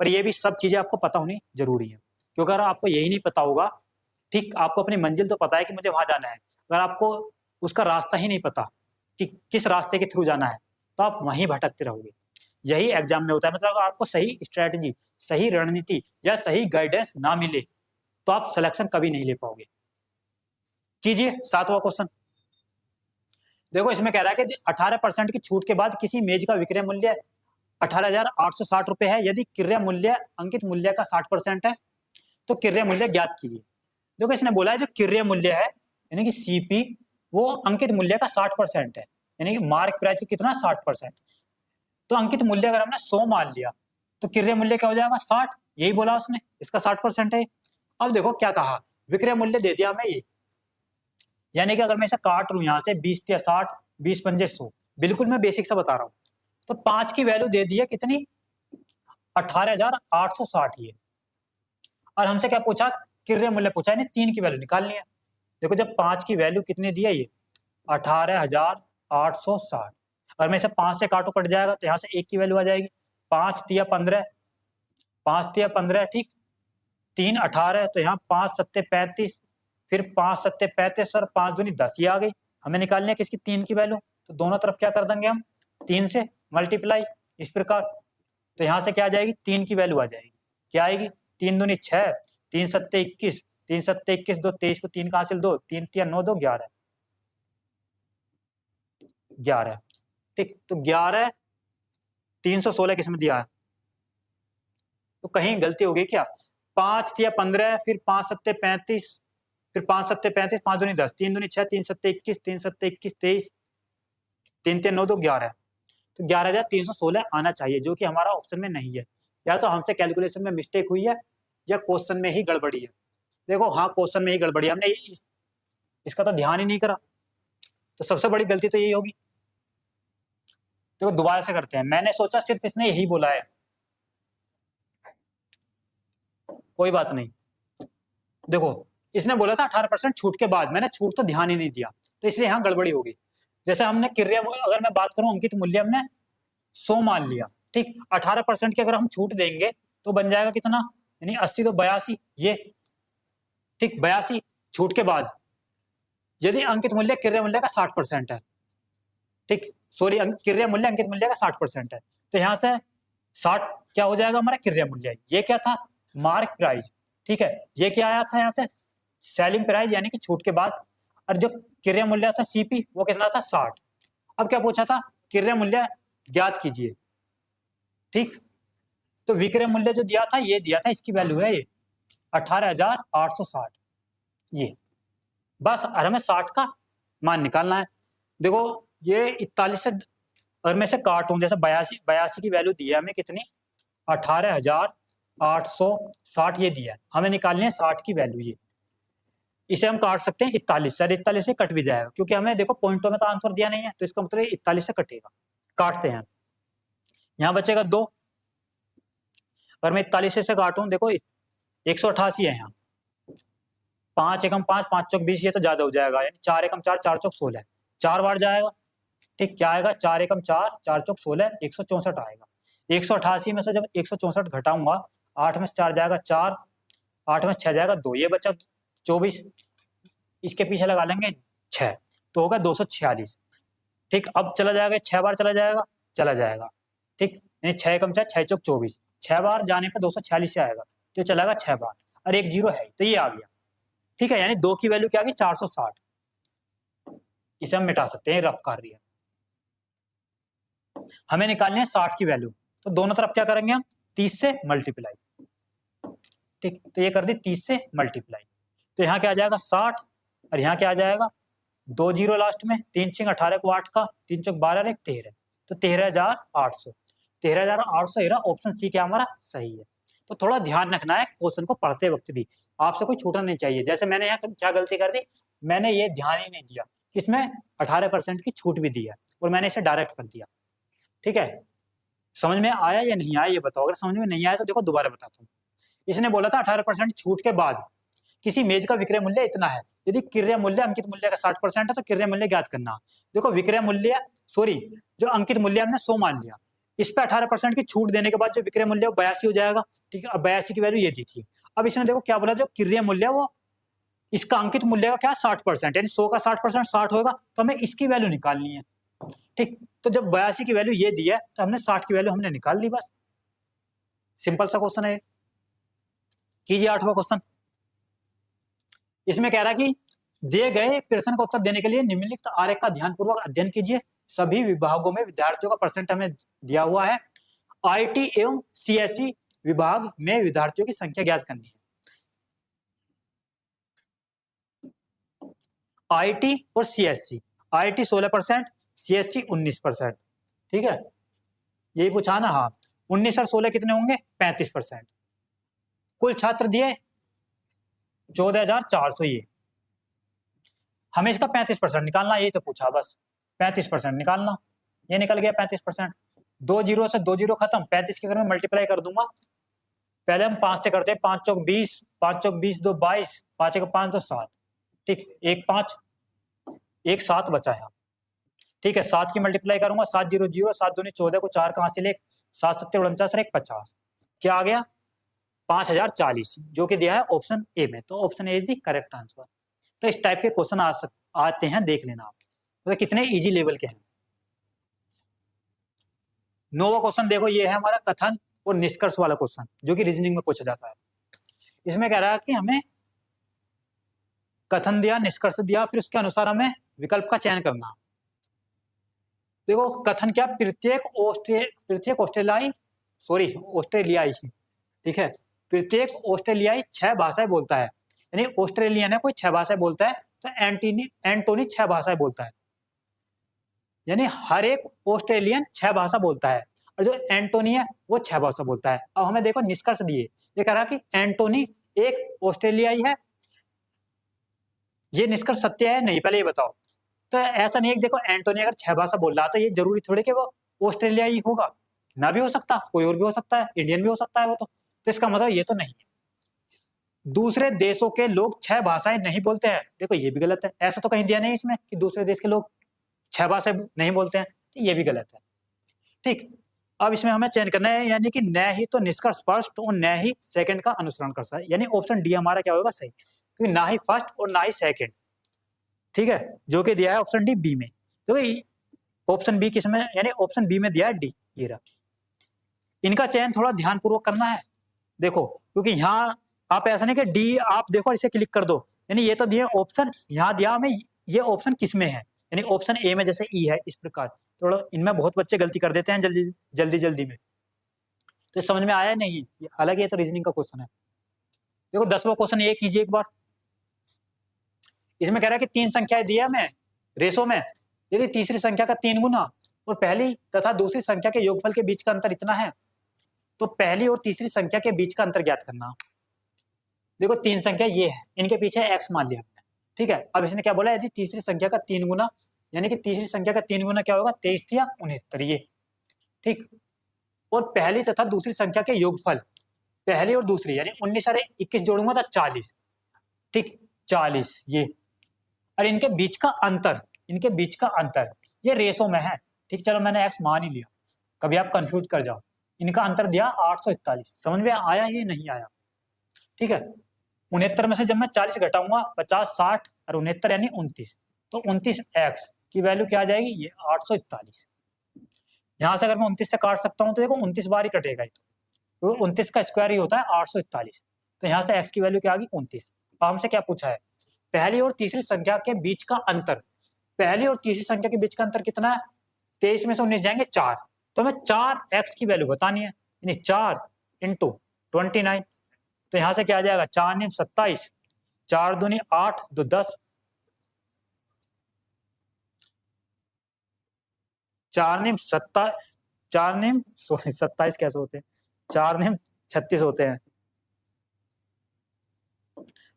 पर ये भी सब चीजें आपको पता होनी जरूरी है, क्योंकि अगर आपको यही नहीं पता होगा, ठीक, आपको अपनी मंजिल तो पता है कि मुझे वहां जाना है, अगर आपको उसका रास्ता ही नहीं पता कि किस रास्ते के थ्रू जाना है, तो आप वहीं भटकते रहोगे। यही एग्जाम में होता है, मतलब अगर आपको सही स्ट्रेटजी, सही रणनीति या सही गाइडेंस ना मिले तो आप सिलेक्शन कभी नहीं ले पाओगे। कीजिए 7वां क्वेश्चन। देखो इसमें कह रहा है कि 18% की छूट के बाद किसी मेज का विक्रय मूल्य 18,860 रुपए है, यदि क्रय मूल्य अंकित मूल्य का 60% है तो क्रय मूल्य ज्ञात कीजिए। देखो इसने बोला है जो क्रय मूल्य है यानी कि सीपी, वो अंकित मूल्य का 60% है, यानी कि मार्क प्राइस का कितना 60%। तो अंकित मूल्य अगर हमने 100 मान लिया तो क्रय मूल्य क्या हो जाएगा 60, यही बोला उसने, इसका 60% है। अब देखो क्या कहा, विक्रय मूल्य दे दिया हमें ये, यानी कि अगर मैं इसे काट लूं यहाँ से 20 या 60, 20 पंजे 100, बिल्कुल मैं बेसिक से बता रहा हूँ, तो 5 की वैल्यू दे दी है कितनी 18,860 ये, और हमसे क्या पूछा क्रय मूल्य पूछा, यानी 3 की वैल्यू निकालनी है। देखो जब 5 की वैल्यू कितनी दी है ये 18,860, अगर मैं इसे 5 से काटो कट जाएगा, तो यहाँ से 1 की वैल्यू आ जाएगी, 5 तिया 15, 5 तिया 15, ठीक, 3 18, तो यहाँ 5 सत्ते 35, फिर 5 सत्ते 35 और 5 दूनी 10, ये आ गई। हमें निकालनी है किसकी 3 की वैल्यू, तो दोनों तरफ क्या कर देंगे हम 3 से मल्टीप्लाई, इस प्रकार, तो यहाँ से क्या आ जाएगी 3 की वैल्यू आ जाएगी, क्या आएगी 3 दूनी 6, 3 सत्ते 21, 3 सत्ते 21, 2 23 को 3 का हासिल 2, 3 तिया 9, 2 11, 11, ठीक, तो 11 316 किसमें दिया है, तो कहीं गलती हो गई क्या, 5 तिया 15, फिर 5 सत्ते 35, फिर 5 सत्ते 35, 5 दूनी 10, 3 दूनी 6, 3 सत्ते 21, 3 सत्ते 21 23, 3 तिया 9, 2 11, तो 11,316 आना चाहिए, जो कि हमारा ऑप्शन में नहीं है, या तो हमसे कैलकुलेशन में मिस्टेक हुई है या क्वेश्चन में ही गड़बड़ी है। देखो हाँ क्वेश्चन में ही गड़बड़ी, हमने इसका तो ध्यान ही नहीं करा, तो सबसे बड़ी गलती तो यही होगी। देखो दोबारा से करते हैं, मैंने सोचा सिर्फ इसने यही बोला है, कोई बात नहीं। देखो इसने बोला था 18% छूट के बाद, मैंने छूट तो ध्यान ही नहीं दिया, तो इसलिए यहाँ गड़बड़ी होगी। जैसे हमने क्रय, अगर मैं बात करूं अंकित मूल्य हमने 100 मान लिया, ठीक, 18% की अगर हम छूट देंगे तो बन जाएगा कितना, यानी 80 तो 82, ये ठीक 82 छूट के बाद, यदि अंकित मूल्य क्रय मूल्य का 60% है, ठीक, सॉरी क्रय मूल्य अंकित मूल्य का 60% है, तो यहाँ से 60 क्या हो जाएगा हमारा क्रय मूल्य, ये क्या था मार्क प्राइस, ठीक है, ये क्या आया था यहाँ से, सेलिंग प्राइस यानी कि छूट के बाद, और जो क्रय मूल्य था सीपी वो कितना था 60। अब क्या पूछा था, क्रय मूल्य ज्ञात कीजिए। ठीक, तो विक्रय मूल्य जो दिया था ये दिया था, इसकी वैल्यू है ये 18,860 ये, बस। और हमें 60 का मान निकालना है। देखो ये 41 से अगर मैं से काटूं, जैसे 82 की वैल्यू दी है हमें कितनी, 18,860 ये दिया है, हमें निकालनी है 60 की वैल्यू ये। इसे हम काट सकते हैं 41 से, 41 से कट भी जाएगा क्योंकि हमें देखो पॉइंटों में तो आंसर दिया नहीं है, तो इसका मतलब 41 से कटेगा। काटते हैं, यहाँ बचेगा 2। अगर मैं 41 से काटूं, देखो 188 है यहाँ, 5 एकम 5, 5 चौक 20, ये तो ज्यादा हो जाएगा, यानी 4 एकम 4, 4 चौक 16, 4 बार जाएगा। ठीक, क्या आएगा, 4 एकम 4, 4 चौक 16, 164 आएगा। 188 में से जब 164 घटाऊंगा, 8 में से 4 जाएगा 4, 8 में 6 जाएगा 2, ये बचा 24, इसके पीछे लगा लेंगे 6, तो होगा 246। ठीक, अब चला जाएगा, 6 बार चला जाएगा, चला जाएगा। ठीक, यानी 6 एकम 4, 6 चौक 24, 6 बार जाने पर 246 से आएगा, तो चलेगा 6 बार, और एक जीरो है तो ये आ गया। ठीक है, यानी 2 की वैल्यू क्या आ गई, 460। इसे हम मिटा सकते हैं, रफ कर रही है। हमें निकालनी है 60 की वैल्यू, तो दोनों तरफ क्या करेंगे हम, 30 से मल्टीप्लाई। ठीक, तो ये कर दी 30 से मल्टीप्लाई, तो यहाँ क्या आ जाएगा 60, और यहाँ क्या आ जाएगा 2 जीरो लास्ट में, 3 6 18 को 8 का, 3 चौक 12 एक 13, तो 13,800। 13,800 ऑप्शन सी क्या हमारा सही है। तो थोड़ा ध्यान रखना है क्वेश्चन को पढ़ते वक्त भी, आपसे कोई छूटना नहीं चाहिए। जैसे मैंने यहाँ क्या गलती कर दी, मैंने ये ध्यान ही नहीं दिया कि इसमें 18% की छूट भी दी है, और मैंने इसे डायरेक्ट कर दिया। ठीक है, समझ में आया या नहीं आया ये बताओ। अगर समझ में नहीं आया तो देखो दोबारा बताता हूँ। इसने बोला था 18% छूट के बाद किसी मेज का विक्रय मूल्य इतना है, यदि क्रय मूल्य अंकित मूल्य का 60% है तो क्रय मूल्य ज्ञात करना। देखो विक्रय मूल्य, सॉरी, जो अंकित मूल्य हमने 100 मान लिया, इस पे 18% की छूट देने के बाद जो विक्रय मूल्य 82 हो जाएगा। ठीक है, अब 82 की वैल्यू ये दी थी। अब इसने देखो क्या बोला, जो क्रय मूल्य वो इसका अंकित मूल्य का क्या 60%, यानी 100 का 60% 60 होगा, तो हमें इसकी वैल्यू निकालनी है। ठीक, तो जब 82 की वैल्यू ये दी है तो हमने 60 की वैल्यू हमने निकाल ली, बस। सिंपल सा क्वेश्चन है। कीजिए 8वां क्वेश्चन। इसमें कह रहा है कि दिए गए प्रश्न का उत्तर देने के लिए निम्नलिखित आरेख का ध्यानपूर्वक अध्ययन कीजिए। सभी विभागों में विद्यार्थियों का परसेंट हमें दिया हुआ है। आईटी एवं सीएससी विभाग में विद्यार्थियों की संख्या ज्ञात करनी है। आईटी और सीएससी, आईटी 16%, सीएससी 19%। ठीक है, यही पूछा ना। हाँ, 19 और 16 कितने होंगे, 35%। कुल छात्र दिए 14,400। ये हमें इसका 35% निकालना, यही तो पूछा, बस 35% निकालना। ये निकल गया 35%। 2 जीरो से 2 जीरो खत्म, 35 के अगर मैं मल्टीप्लाई कर दूंगा, पहले हम 5 से करते हैं, 5 चौक 20, 5 चौक 20 2 22, 5 एक 5 2 7। ठीक, 1 5 1 7 बचा है। ठीक है, 7 की मल्टीप्लाई करूंगा, 7 जीरो जीरो, 7 दूनी 14 को 4 कहां से ले, 7 सत्ते 49 और 1 50, क्या आ गया 5,040, जो कि दिया है ऑप्शन ए में। तो option A is the correct answer. तो इस टाइप के क्वेश्चन आते हैं, देख लेना आप, तो कितने इजी लेवल के हैं। 9वां क्वेश्चन देखो, ये है हमारा कथन और निष्कर्ष वाला क्वेश्चन, जो कि रीजनिंग में पूछा जाता है। इसमें कह रहा है कि हमें कथन दिया, निष्कर्ष दिया, फिर उसके अनुसार हमें विकल्प का चयन करना। देखो कथन क्या, प्रत्येक ऑस्ट्रेलियाई, ठीक है, प्रत्येक ऑस्ट्रेलियाई 6 भाषाएं बोलता है। यानी ऑस्ट्रेलियन है कोई 6 भाषाएं बोलता है, तो एंटोनी 6 भाषाएं बोलता है। यानी हर एक ऑस्ट्रेलियन 6 भाषा बोलता है, और जो एंटोनी है वो 6 भाषा बोलता है। अब हमें देखो निष्कर्ष दिए, ये कह रहा कि एंटोनी एक ऑस्ट्रेलियाई है। ये निष्कर्ष सत्य है नहीं, पहले ये बताओ। तो ऐसा नहीं है कि देखो एंटोनी अगर 6 भाषा बोल रहा तो ये जरूरी थोड़ी कि वो ऑस्ट्रेलियाई होगा, ना भी हो सकता, कोई और भी हो सकता है, इंडियन भी हो सकता है वो तो इसका मतलब ये तो नहीं है। दूसरे देशों के लोग 6 भाषाएं नहीं बोलते हैं, देखो ये भी गलत है। ऐसा तो कहीं दिया नहीं इसमें कि दूसरे देश के लोग 6 भाषाएं नहीं बोलते हैं, तो ये भी गलत है। ठीक, अब इसमें हमें चयन करना है, यानी कि न ही तो निष्कर्ष फर्स्ट और न ही सेकंड का अनुसरण करता है। यानी ऑप्शन डी हमारा क्या होगा सही, क्योंकि ना ही फर्स्ट और ना ही सेकंड। ठीक है, जो कि दिया है ऑप्शन डी बी में। तो ऑप्शन बी किसमें, यानी ऑप्शन बी में दिया है डी, ये रहा। इनका चयन थोड़ा ध्यानपूर्वक करना है। देखो क्योंकि यहाँ आप ऐसा नहीं कि डी आप देखो इसे क्लिक कर दो, यानी ये तो दिया ऑप्शन, यहाँ दिया हमें ये ऑप्शन किस में है, यानी ऑप्शन ए में जैसे ई है इस प्रकार। थोड़ा इनमें बहुत बच्चे गलती कर देते हैं जल्दी जल्दी में, तो समझ में आया नहीं। हालांकि ये तो रीजनिंग का क्वेश्चन है। देखो 10वां क्वेश्चन ये कीजिए एक बार। इसमें कह रहा है कि 3 संख्याएं दी है हमें रेशो में, यदि तीसरी संख्या का 3 गुना और पहली तथा दूसरी संख्या के योगफल के बीच का अंतर इतना है, तो पहली और तीसरी संख्या के बीच का अंतर ज्ञात करना। देखो 3 संख्या ये है, इनके पीछे x मान लिया हमने, ठीक है। अब इसने क्या बोला, यदि तीसरी संख्या का 3 गुना, यानी कि तीसरी संख्या का 3 गुना क्या होगा, 23 या 69 ये, ठीक। और पहली तथा दूसरी संख्या के योगफल, पहली और दूसरी यानी 19 और 21 जोड़ूंगा तो 40, ठीक 40 ये। और इनके बीच का अंतर, इनके बीच का अंतर ये रेशो में है, ठीक। चलो मैंने x मान ही लिया, कभी आप कंफ्यूज कर जाओ। इनका अंतर दिया 841, समझ में आया ये नहीं आया, ठीक है। 69 में से जब मैं 40 घटाऊंगा 50 60 और 69 यानी 29, तो 29x की वैल्यू क्या आ जाएगी, ये 841। यहां से अगर मैं 29 से काट सकता हूं तो देखो 29 बार ही कटेगा, तो 29 का स्क्वायर ही होता है 841, तो यहाँ से x की वैल्यू क्या आ गई 29। अब हमसे क्या पूछा है, पहली और तीसरी संख्या के बीच का अंतर, पहली और तीसरी संख्या के बीच का अंतर कितना है, 23 में से 19 जाएंगे 4, तो हमें 4x की वैल्यू बतानी है, यानी 4 × 29, तो यहां से क्या आ जाएगा 4 × 27, 4 दूनी 8 2 10, 4 × 27, 4 × 27 कैसे होते हैं, 4 × 36 होते हैं,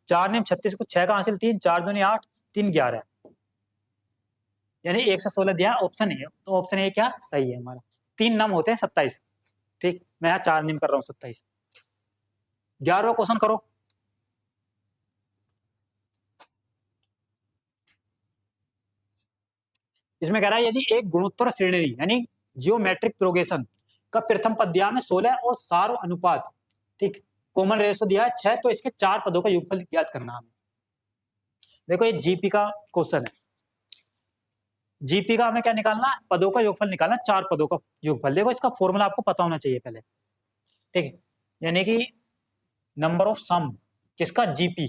4 × 36 को 6 का हासिल 3, 4 दूनी 8 3 11, यानी 116 दिया ऑप्शन ए, तो ऑप्शन ए क्या सही है हमारा। 3 नम होते हैं 27, ठीक। मैं यहाँ 4 निम कर रहा हूँ 27। 11वां क्वेश्चन करो। इसमें कह रहा है यदि एक गुणोत्तर श्रेणी यानी जियोमेट्रिक प्रोग्रेशन का प्रथम पद दिया में 16 और सार्व अनुपात, ठीक, कॉमन रेशो दिया है 6, तो इसके 4 पदों का योगफल ज्ञात करना हमें। देखो ये जीपी का क्वेश्चन है, जीपी का हमें क्या निकालना है, पदों का योगफल निकालना, 4 पदों का योगफल। देखो इसका फॉर्मूला आपको पता होना चाहिए पहले, ठीक है, यानी कि नंबर ऑफ सम किसका, जीपी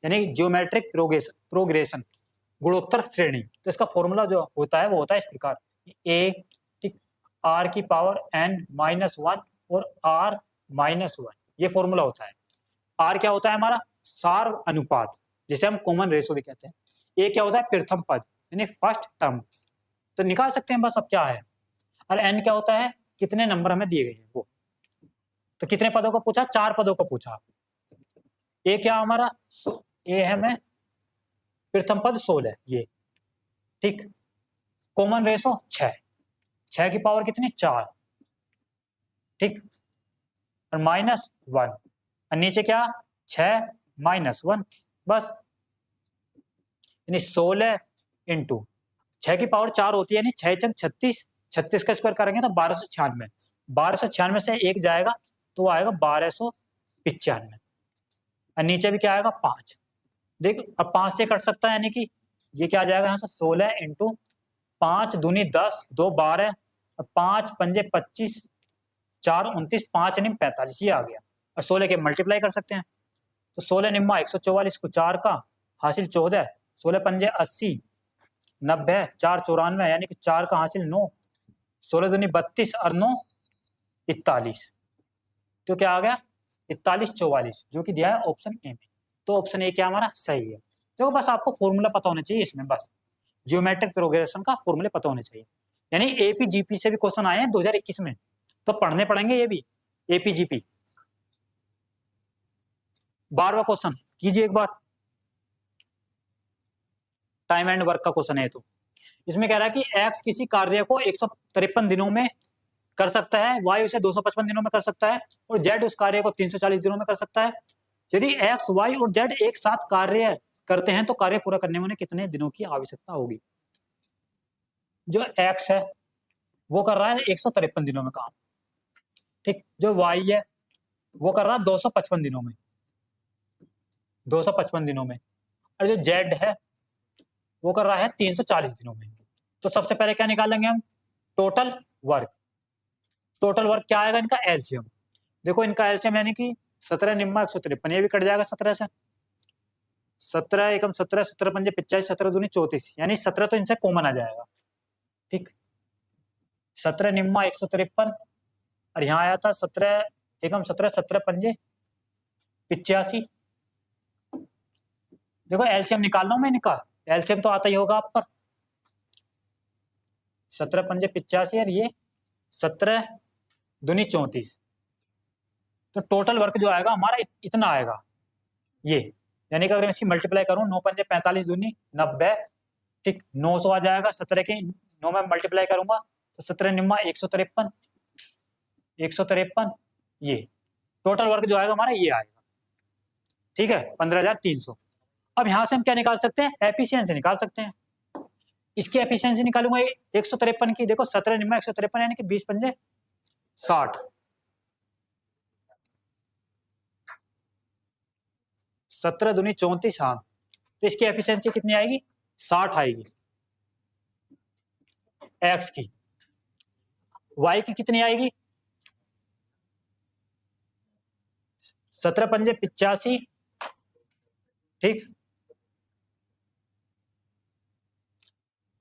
यानी जियोमेट्रिक प्रोग्रेशन गुणोत्तर श्रेणी, तो इसका फॉर्मूला जो होता है वो होता है इस प्रकार, a, ठीक, r की पावर n-1 और r-1, ये फॉर्मूला होता है। r क्या होता है हमारा, सार्व अनुपात, जिसे हम कॉमन रेशो भी कहते हैं। a क्या होता है, प्रथम पद यानी फर्स्ट टर्म, तो निकाल सकते हैं बस अब क्या है। और n क्या होता है, कितने नंबर हमें दिए गए हैं वो, तो कितने पदों का पूछा, 4 पदों का पूछा। a क्या हमारा, a है हमें प्रथम पद 16 ये, ठीक। कॉमन रेशो 6 की पावर कितनी 4, ठीक, और -1, और नीचे क्या 6 -1, बस, यानी 16 × 6 की पावर 4 होती है, यानी 6 × 36, 36 का स्क्वायर करेंगे तो 1296, 1296 से 1 जाएगा तो वो आएगा 1295, और नीचे भी क्या आएगा 5। देख अब 5 से कट सकता है, यानी कि ये क्या आ जाएगा यहाँ से 16 × 5 दूनी 10 2 12 और 5 पंजे 25 4 29 5 निम 45, ये आ गया। और 16 के मल्टीप्लाई कर सकते हैं, तो 16 निम्मा 144 को 4 का हासिल 14, 16 पंजे 80 90 4 94, यानी कि 4 का हासिल 9, 16 दूनी 32 और 9 41, तो क्या आ गया 41 44, जो कि दिया है ऑप्शन ए में। तो ऑप्शन ए क्या हमारा सही है। देखो बस आपको फॉर्मूला पता होना चाहिए इसमें, बस जियोमेट्रिक प्रोग्रेशन का फॉर्मूले पता होने चाहिए। यानी एपी जीपी से भी क्वेश्चन आए हैं 2021 में, तो पढ़ने पड़ेंगे ये भी एपी जीपी। 12वां क्वेश्चन कीजिए एक बार, टाइम एंड वर्क का क्वेश्चन है। तो इसमें कह रहा है कि एक्स किसी कार्य को 153 दिनों में कर सकता है, वाई उसे 255 दिनों में कर सकता है, और जेड उस कार्य को 340 दिनों में कर सकता है। यदि एक्स वाई और जेड एक साथ कार्य करते हैं तो कार्य पूरा करने में उन्हें कितने दिनों की आवश्यकता होगी। जो एक्स है वो कर रहा है 153 दिनों में काम, ठीक। जो वाई है वो कर रहा है 255 दिनों में, 255 दिनों में, और जो जेड है वो कर रहा है 340 दिनों में। तो सबसे पहले क्या निकालेंगे हम, टोटल वर्क। टोटल वर्क क्या आएगा इनका, एलसीएम। देखो इनका एलसीएम यानी कि 17 निम्मा 153, ये भी कट जाएगा 17 से। 17 एकम 17, 17 पंजे 85, 17 दूनी 34, यानी 17 तो इनसे कॉमन आ जाएगा। ठीक, 17 निम्मा 153 और यहाँ आया था 17 एकम 17, 17 पंजे 85। देखो एलसीएम निकाल रहा हूं मैं इनका, एलसीएम तो आता ही होगा आप पर। 17 पंजे 85 और ये 17 दूनी 34, तो टोटल वर्क जो आएगा हमारा इतना आएगा ये, यानी कि अगर मैं इसकी मल्टीप्लाई करूं 9 पंजे 45 दूनी 90, ठीक 900 आ जाएगा। 17 के 9 में मल्टीप्लाई करूंगा तो 17 निम्मा 153, 153, ये टोटल वर्क जो आएगा हमारा ये आएगा। ठीक है, 15,300। अब यहां से हम क्या निकाल सकते हैं, एफिशिएंसी निकाल सकते हैं। इसकी एफिशिएंसी निकालूंगा 153 की, देखो 17 निम्मा 153 यानी कि 20 पंजे 60, 17 दूनी 34, हाँ, तो इसकी एफिशिएंसी कितनी आएगी, 60 आएगी एक्स की। वाई की कितनी आएगी, 17 पंजे 85, ठीक।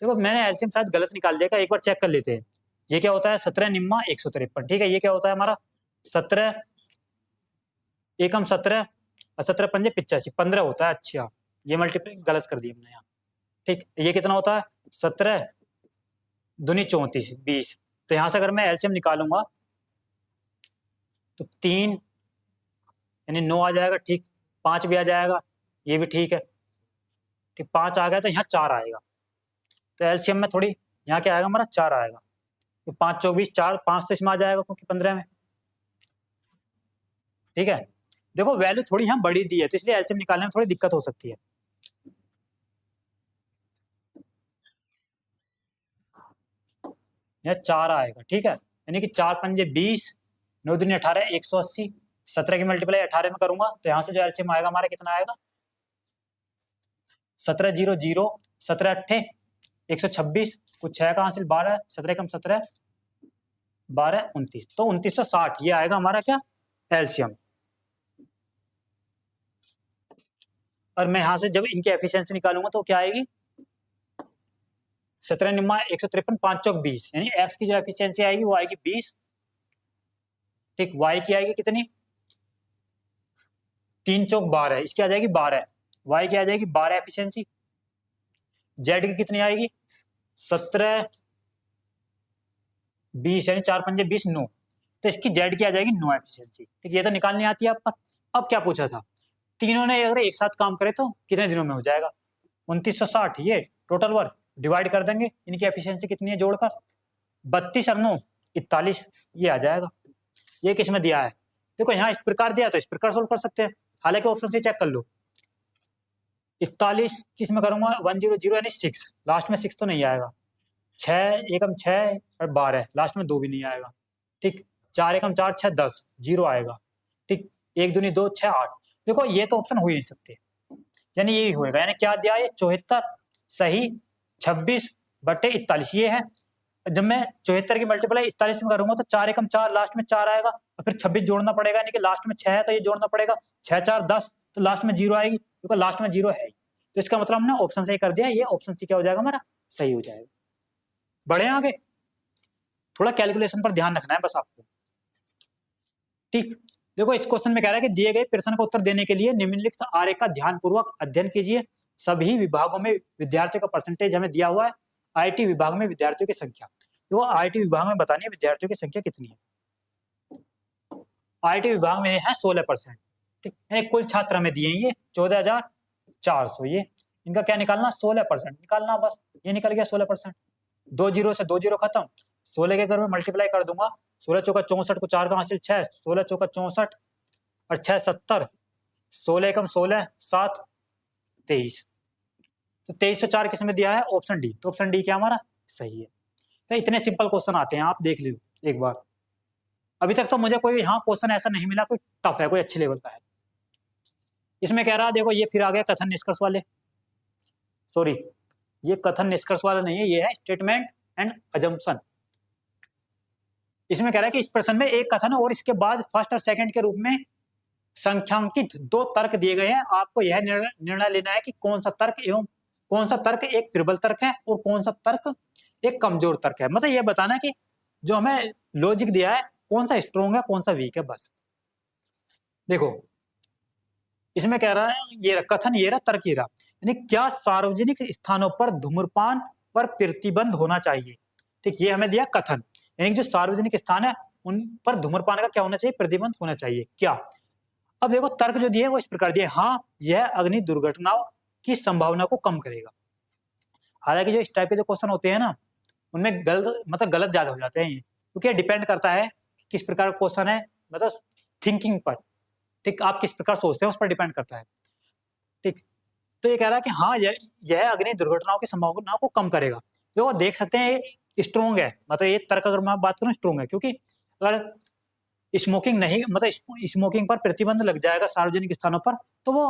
देखो मैंने एलसीएम शायद गलत निकाल दिया, एक बार चेक कर लेते हैं। ये क्या होता है, 17 निम्मा 153, ठीक है। ये क्या होता है हमारा, 17 एकम 17 और 17 पंजे 85, 15 होता है। अच्छा, ये मल्टीप्लाई गलत कर दिया हमने यहाँ, ठीक। ये कितना होता है, 17 दूनी 34, 20। तो यहाँ से अगर मैं एलसीएम निकालूंगा तो 3 यानी 9 आ जाएगा, ठीक। 5 भी आ जाएगा, ये भी ठीक है, ठीक। 5 आ गया तो यहाँ 4 आएगा, तो एलसीएम में थोड़ी यहाँ क्या आएगा हमारा, 4 आएगा। तो 5 चौक 20, 4 5 तो इसमें आ जाएगा क्योंकि 15 में, ठीक है। देखो वैल्यू थोड़ी यहाँ बड़ी दी है तो इसलिए एलसीएम निकालने में थोड़ी दिक्कत हो सकती है। यहाँ 4 आएगा, ठीक है, यानी कि 4 पंजे 20, 9 दूनी 18, 180। 17 की मल्टीप्लाई 18 में करूंगा तो यहाँ से जो एलसीएम आएगा हमारा कितना आएगा, 17 0 0, 17 अट्ठे 126, कुछ 6 का हासिल 12, 17 कम 17, 12 29, तो 2960 ये आएगा हमारा क्या, एलसीएम। और मैं यहाँ से जब इनकी एफिशिएंसी निकालूंगा तो क्या आएगी, 17 निम्मा 153, 5 चौक 20, यानी एक्स की जो एफिशिएंसी आएगी वो आएगी 20, ठीक। वाई की आएगी कितनी, 3 चौक 12, इसकी आ जाएगी 12, वाई की आ जाएगी 12 एफिशिएंसी। जेड की कितनी आएगी, 17 20 यानी 4 पंजे 20, 9, तो इसकी जेड की आ जाएगी 9 एफिशिएंसी, ठीक। ये तो निकालनी आती है आपका। अब क्या पूछा था, तीनों ने अगर एक साथ काम करे तो कितने दिनों में हो जाएगा, 2960। ये टोटल वर्क डिवाइड कर देंगे, इनकी एफिशिएंसी कितनी है जोड़कर, 32 और 9 41, ये आ जाएगा। ये किस में दिया है, देखो यहाँ इस प्रकार दिया तो इस प्रकार सोल्व कर सकते हैं, हालांकि ऑप्शन से चेक कर लो। 41 किस में करूंगा, 100 यानी 6, लास्ट में 6 तो नहीं आएगा। 6 एकम 6 और 12, लास्ट में 2 भी नहीं आएगा, ठीक। 4 एकम 4 6 10, 0 आएगा, ठीक। 1 दूनी 2 6 8, देखो ये तो ऑप्शन हो ही नहीं सकते, यानी यही होएगा। यानी क्या दिया है, 74 सही 26 बटे 41 ये है। जब मैं 74 की मल्टीप्लाई 41 में करूंगा तो 4 एकम 4, लास्ट में 4 आएगा और फिर 26 जोड़ना पड़ेगा, यानी कि लास्ट में 6 है तो ये जोड़ना पड़ेगा, 6 4 10, तो लास्ट में 0 आएगी क्योंकि लास्ट में 0 है ही। तो इसका मतलब हमने ऑप्शन सही कर दिया, ये ऑप्शन सी क्या हो जाएगा हमारा, सही हो जाएगा। बढ़े आगे, थोड़ा कैलकुलेशन पर ध्यान रखना है बस आपको, ठीक। देखो इस क्वेश्चन में कह रहा है कि दिए गए प्रश्न का उत्तर देने के लिए निम्नलिखित आरेख का ध्यानपूर्वक अध्ययन कीजिए। सभी विभागों में विद्यार्थियों का परसेंटेज हमें दिया हुआ है। आईटी विभाग में विद्यार्थियों की संख्या, तो आईटी विभाग में बतानी है विद्यार्थियों की संख्या कितनी है। आईटी विभाग में है 16%, ठीक है। कुल छात्र हमें दिए ये 14,400, ये इनका क्या निकालना, 16% निकालना, बस ये निकल गया 16%। 2 0 से 2 0 खत्म, 16 के अगर मैं मल्टीप्लाई कर दूंगा, 16 चौका 64 को 4 का हासिल 6, 16 चौका 64 और 6 70, 16 एकम 16 7 23, तो 23 से 4 किसमें दिया है, ऑप्शन डी, तो ऑप्शन डी क्या हमारा सही है। तो इतने सिंपल क्वेश्चन आते हैं, आप देख लो एक बार। अभी तक तो मुझे कोई यहाँ क्वेश्चन ऐसा नहीं मिला कोई टफ है, कोई अच्छे लेवल का है। इसमें कह रहा है, देखो ये फिर आ गया कथन निष्कर्ष वाले, सॉरी ये कथन निष्कर्ष वाला नहीं है, ये है स्टेटमेंट एंड अजम्पशन। इसमें कह रहा है कि इस प्रश्न में एक कथन और इसके बाद फर्स्ट और सेकंड के रूप में संख्यांकित 2 तर्क दिए गए हैं, आपको यह निर्णय लेना है कि कौन सा तर्क एक प्रबल तर्क है और कौन सा तर्क एक कमजोर तर्क है। मतलब यह बताना है कि जो हमें लॉजिक दिया है कौन सा स्ट्रोंग है कौन सा वीक है। बस देखो इसमें कह रहा है ये कथन ये रहा तर्क ये रहा, यानी क्या सार्वजनिक स्थानों पर धूम्रपान पर प्रतिबंध होना चाहिए। ठीक, ये हमें दिया कथन, यानी जो सार्वजनिक स्थान है उन पर धूम्रपान का क्या होना चाहिए, प्रतिबंध होना चाहिए क्या। अब देखो तर्क जो दिए वो इस प्रकार दिए, हाँ यह अग्नि दुर्घटनाओं की संभावना को कम करेगा। हालांकि जो इस टाइप के जो क्वेश्चन होते हैं ना उनमें गलत ज्यादा हो जाते हैं, क्योंकि डिपेंड करता है किस प्रकार का क्वेश्चन है, मतलब थिंकिंग पर। ठीक, आप किस प्रकार सोचते हैं उस पर डिपेंड करता है। ठीक, तो ये कह रहा है कि हाँ यह अग्नि दुर्घटनाओं की संभावना को कम करेगा। देखो देख सकते हैं स्ट्रोंग है, मतलब ये तर्क अगर मैं बात करूं स्ट्रोंग है, क्योंकि अगर स्मोकिंग नहीं मतलब स्मोकिंग पर प्रतिबंध लग जाएगा सार्वजनिक स्थानों पर तो वो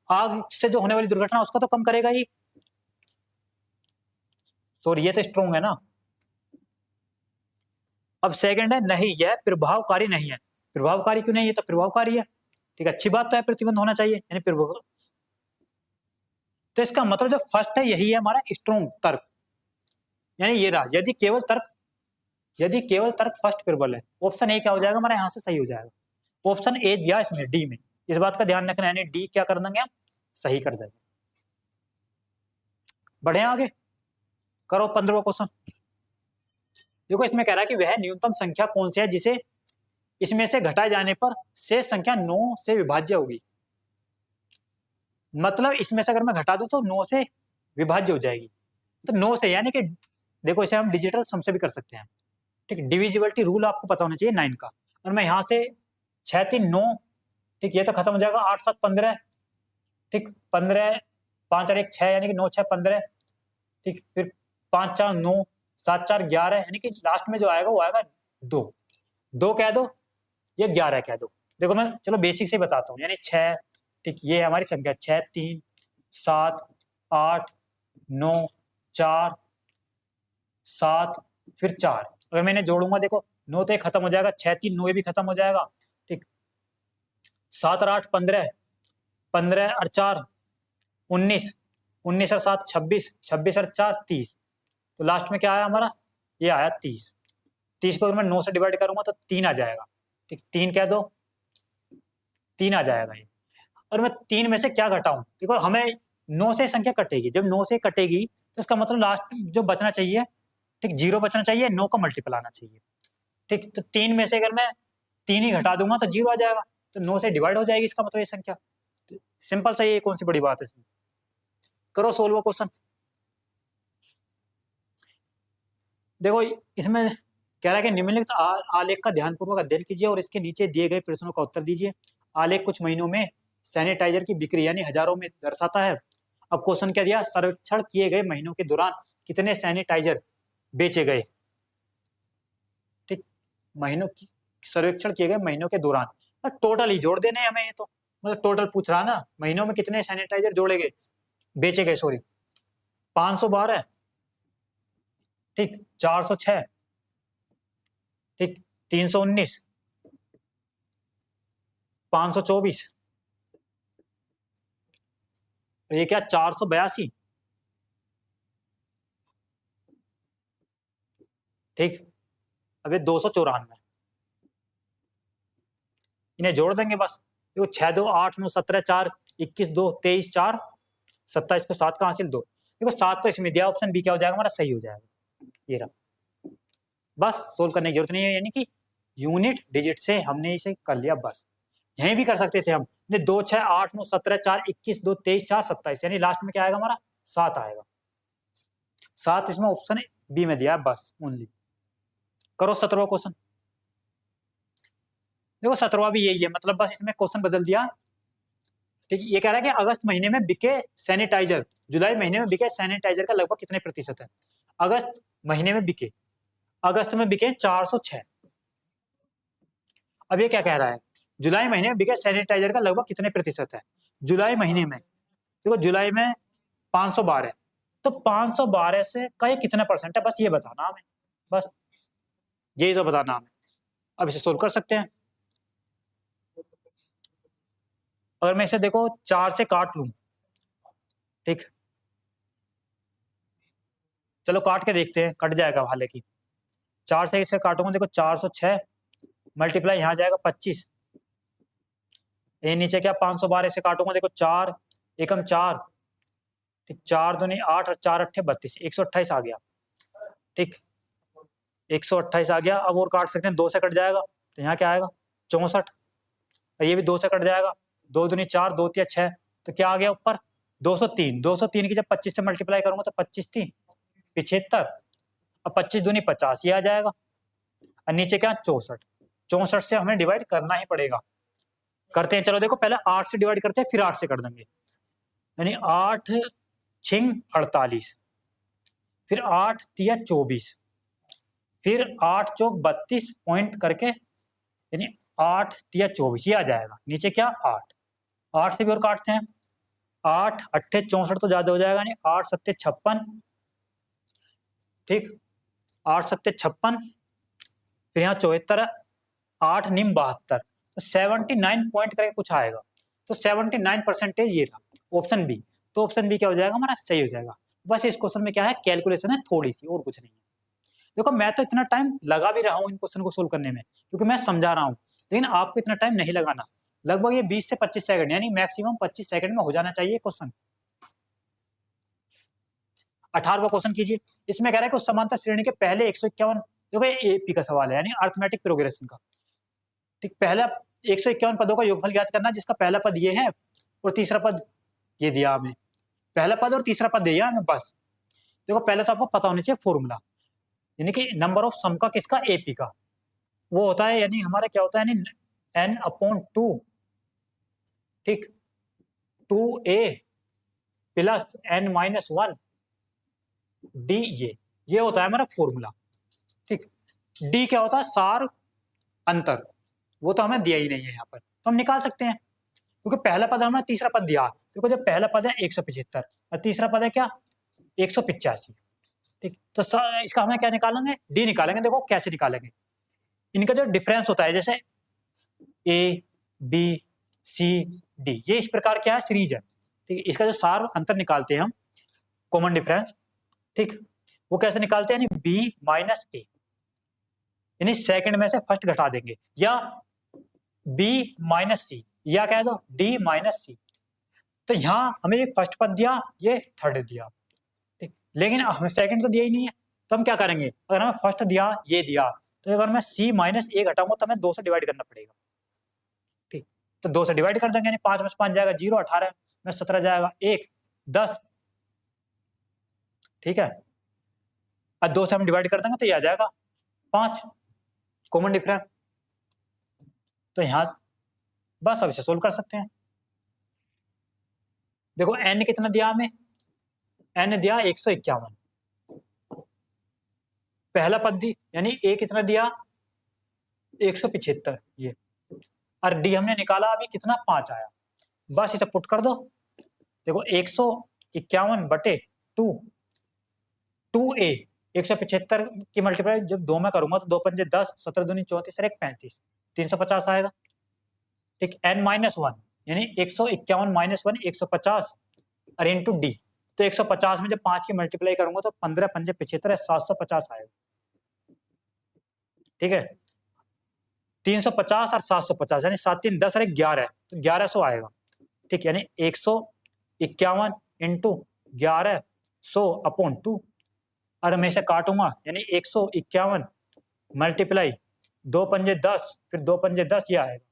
आग से जो होने वाली दुर्घटना उसका तो कम करेगा ही। तो ये तो स्ट्रोंग है ना। अब सेकंड है नहीं यह प्रभावकारी नहीं है। प्रभावकारी क्यों नहीं है, तो प्रभावकारी है। ठीक, अच्छी बात तो है, प्रतिबंध होना चाहिए यानी प्रभाव। तो इसका मतलब जो फर्स्ट है यही है हमारा स्ट्रोंग तर्क, यानी ये रहा यदि केवल तर्क फर्स्ट प्रबल है। ऑप्शन ए क्या हो जाएगा हमारा यहाँ से सही हो जाएगा। ऑप्शन ए दिया इसमें डी में, इस बात का ध्यान रखना, यानी डी क्या कर देंगे हम, सही कर देंगे। बढ़े आगे, करो 15वां क्वेश्चन। देखो इसमें कह रहा है कि वह न्यूनतम संख्या कौन सी है जिसे इसमें से घटाए जाने पर शेष संख्या 9 से विभाज्य होगी। मतलब इसमें से अगर मैं घटा दूं तो 9 से विभाज्य हो जाएगी। तो 9 से यानी कि देखो इसे हम डिजिटल सम से भी कर सकते हैं। ठीक, डिविजिबिलिटी रूल आपको पता होना चाहिए 9 का। और मैं यहाँ से 6 3 9, ठीक, ये तो खत्म हो जाएगा 8 7 15, ठीक, 15 5 और 1 6 यानी कि 9 6 15, ठीक, फिर 5 4 9 7 4 11 यानी कि लास्ट में जो आएगा वो आएगा 2 कह दो, ये 11 कह दो। देखो मैं चलो बेसिक से बताता हूँ, यानी 6, ठीक, ये हमारी संख्या 6 3 7 8 9 4 7 फिर 4। अगर मैंने जोड़ूंगा देखो 9 तो खत्म हो जाएगा, 6 3 9 भी खत्म हो जाएगा, ठीक, 7 और 8 15, 15 और 4 19, 19 और 7 26, 26 और 4 30। तो लास्ट में क्या आया हमारा, ये आया 30। 30 को अगर मैं 9 से डिवाइड करूंगा तो 3 आ जाएगा, ठीक, 3 कह दो, 3 आ जाएगा ये। और मैं 3 में से क्या घटाऊं, देखो हमें 9 से संख्या कटेगी, जब 9 से कटेगी तो इसका मतलब लास्ट जो बचना चाहिए, ठीक, 0 बचना चाहिए, 9 का मल्टीपल आना चाहिए। ठीक, तो 3 में से अगर मैं 3 ही घटा दूंगा तो 0 आ जाएगा, तो 9 से डिवाइड हो जाएगी, इसका मतलब ये संख्या। तो सिंपल सा, ये कौन सी बड़ी बात है इसमें। करो सोल्व क्वेश्चन। देखो इसमें कह रहा है कि निम्नलिखित आलेख का ध्यानपूर्वक अध्ययन कीजिए और इसके नीचे दिए गए प्रश्नों का उत्तर दीजिए। आलेख कुछ महीनों में सैनिटाइजर की बिक्री यानी हजारों में दर्शाता है। अब क्वेश्चन क्या दिया, सर्वेक्षण किए गए महीनों के दौरान कितने सैनिटाइजर बेचे गए। ठीक, महीनों की सर्वेक्षण किए गए महीनों के दौरान, टोटल ही जोड़ देने हमें, ये तो मतलब टोटल पूछ रहा ना, महीनों में कितने सैनिटाइजर जोड़े गए, बेचे गए, सॉरी 512, ठीक, 406, ठीक, 319, 524, ये क्या 482, ठीक, अब ये 294, इन्हें जोड़ देंगे बस। देखो 6 2 8 9 17 4 21 2 23 4 27 को 7 का हासिल 2। देखो 7 तो इसमें दिया, ऑप्शन बी क्या हो जाएगा हमारा, सही हो जाएगा, ये रहा। बस सोल्व करने की जरूरत नहीं है, यानी कि यूनिट डिजिट से हमने इसे कर लिया। बस यहीं भी कर सकते थे हम, 2 6 8 9 17 4 21 2 23 4 27, यानी लास्ट में क्या आएगा हमारा, 7 आएगा। 7 इसमें ऑप्शन बी में दिया है, बस ओनली। करो 17वां क्वेश्चन। देखो 17वां भी यही है, मतलब बस इसमें क्वेश्चन बदल दिया। ठीक, ये कह रहा है कि अगस्त महीने में बिके सैनिटाइजर, जुलाई महीने में बिके सैनिटाइजर का लगभग कितने प्रतिशत है। अगस्त महीने में बिके, अगस्त में बिके 406। अब ये क्या कह रहा है, जुलाई महीने में बिके सैनिटाइजर का लगभग कितने प्रतिशत है। जुलाई महीने में देखो, जुलाई में 512, तो 512 से का ये कितना परसेंट है, बस ये बताना हमें, बस यही तो बताना हमें। अब इसे सोल्व कर सकते हैं। अगर मैं इसे देखो 4 से काट लूं, ठीक, चलो काट के देखते हैं, कट जाएगा हालांकि। 4 से इसे काटूंगा, देखो 406 मल्टीप्लाई यहाँ जाएगा 25, ये नीचे क्या 512 से काटूंगा, देखो 4 एकम 4, ठीक, 4 दूनी 8 और 4 अट्ठे 32, 128 आ गया, ठीक, 128 आ गया। अब और काट सकते हैं, 2 से कट जाएगा तो यहाँ क्या आएगा 64, ये भी 2 से कट जाएगा, 2 दूनी 4, 2 तिया 6, तो क्या आ गया ऊपर 203, 203 की जब 25 से मल्टीप्लाई करूंगा तो 25 3 75, अब 25 दूनी 50 ये आ जाएगा, और नीचे क्या 64, 64 से हमें डिवाइड करना ही पड़ेगा। करते हैं, चलो देखो पहले 8 से डिवाइड करते हैं फिर 8 से कर देंगे, यानी 8 छिंग 48, फिर 8 तिया 24, फिर 8 चौक 32 पॉइंट करके, यानी 8 तिया 24 ये आ जाएगा, नीचे क्या 8, 8 से भी और काटते हैं, 8 अट्ठे 64 तो ज्यादा हो जाएगा, यानी 8 सत्ते 56, ठीक, 8 सत्ते 56, फिर यहाँ 74, 8 निम 72, तो 79 पॉइंट करके कुछ आएगा, तो 79% ये रहा ऑप्शन बी। तो ऑप्शन बी क्या हो जाएगा हमारा, सही हो जाएगा। बस इस क्वेश्चन में क्या है, कैलकुलेशन है थोड़ी सी, और कुछ नहीं है। देखो मैं तो इतना टाइम लगा भी रहा हूँ इन क्वेश्चन को सोल्व करने में, क्योंकि मैं समझा रहा हूँ, लेकिन आपको इतना टाइम नहीं लगाना, लगभग ये 20 से 25 सेकंड, यानी मैक्सिमम 25 सेकंड में हो जाना चाहिए क्वेश्चन। 18वां क्वेश्चन कीजिए, इसमें कह रहा है कि उस समांतर श्रेणी के पहले 151, देखो ये एपी का सवाल है, यानी अर्थमेटिक प्रोग्रेशन का, ठीक, पहला 151 पदों का योगफल ज्ञात करना, जिसका पहला पद ये है और तीसरा पद ये दिया हमें, पहला पद और तीसरा पद दिया हमें बस। देखो पहले तो आपको पता होना चाहिए फॉर्मूला, यानी कि नंबर ऑफ सम का किसका, एपी का, वो होता है, यानी हमारा क्या होता है, यानी n/2, ठीक, 2a प्लस n-1 डी, ये होता है हमारा फॉर्मूला, ठीक। डी क्या होता है, सार अंतर, वो तो हमें दिया ही नहीं है यहाँ पर, तो हम निकाल सकते हैं, क्योंकि पहला पद हमें तीसरा पद दिया, देखो जब पहला पद है 175 और तीसरा पद है क्या 185, ठीक, तो इसका हमें क्या निकालेंगे, डी निकालेंगे। देखो कैसे निकालेंगे, इनका जो डिफरेंस होता है, जैसे ए बी सी डी, ये इस प्रकार क्या है, सीरीज है, ठीक, इसका जो सार अंतर निकालते हैं हम, कॉमन डिफरेंस, ठीक, वो कैसे निकालते हैं, यानी बी माइनस ए, यानी सेकंड में से फर्स्ट घटा देंगे, या बी माइनस सी, या कह दो डी माइनस सी। तो यहाँ हमें ये फर्स्ट पद दिया, ये थर्ड दिया, ठीक, लेकिन हमें सेकंड तो दिया ही नहीं है, तो हम क्या करेंगे, अगर हमें फर्स्ट दिया ये दिया, तो अगर मैं सी माइनस ए घटाऊंगा तो हमें 2 से डिवाइड करना पड़ेगा, ठीक, तो 2 से डिवाइड कर देंगे, यानी 5 में से 5 जाएगा 0, 18 में 17 जाएगा 1, 10, ठीक है, अब 2 से हम डिवाइड कर देंगे तो ये आ जाएगा 5, कॉमन डिफरेंस। तो यहाँ बस अब इसे सोल्व कर सकते हैं। देखो n कितना दिया हमें, n दिया 151, पहला पद दी, यानी a कितना दिया 175, ये, और d हमने निकाला अभी कितना 5 आया, बस इसे पुट कर दो। देखो 151 बटे 2, 2a 175 की मल्टीप्लाई जब 2 में करूंगा तो 2 पंजे 10, 17 दूनी 34 और 1 35, 350 आएगा, ठीक, n-1 यानी 151 माइनस 1 150 और इंटू डी, तो 150 में जब 5 की मल्टीप्लाई करूंगा तो 15 पंजे 75 750 आएगा, ठीक है, 350 और 750 यानी 7 3 10 और 1 11, तो 1100 आएगा, ठीक, यानी 151 इंटू 1100 अपॉन 2, और मैं इसे काटूंगा, यानी 151 मल्टीप्लाई 2 पंजे 10 फिर 2 पंजे 10 ये आएगा,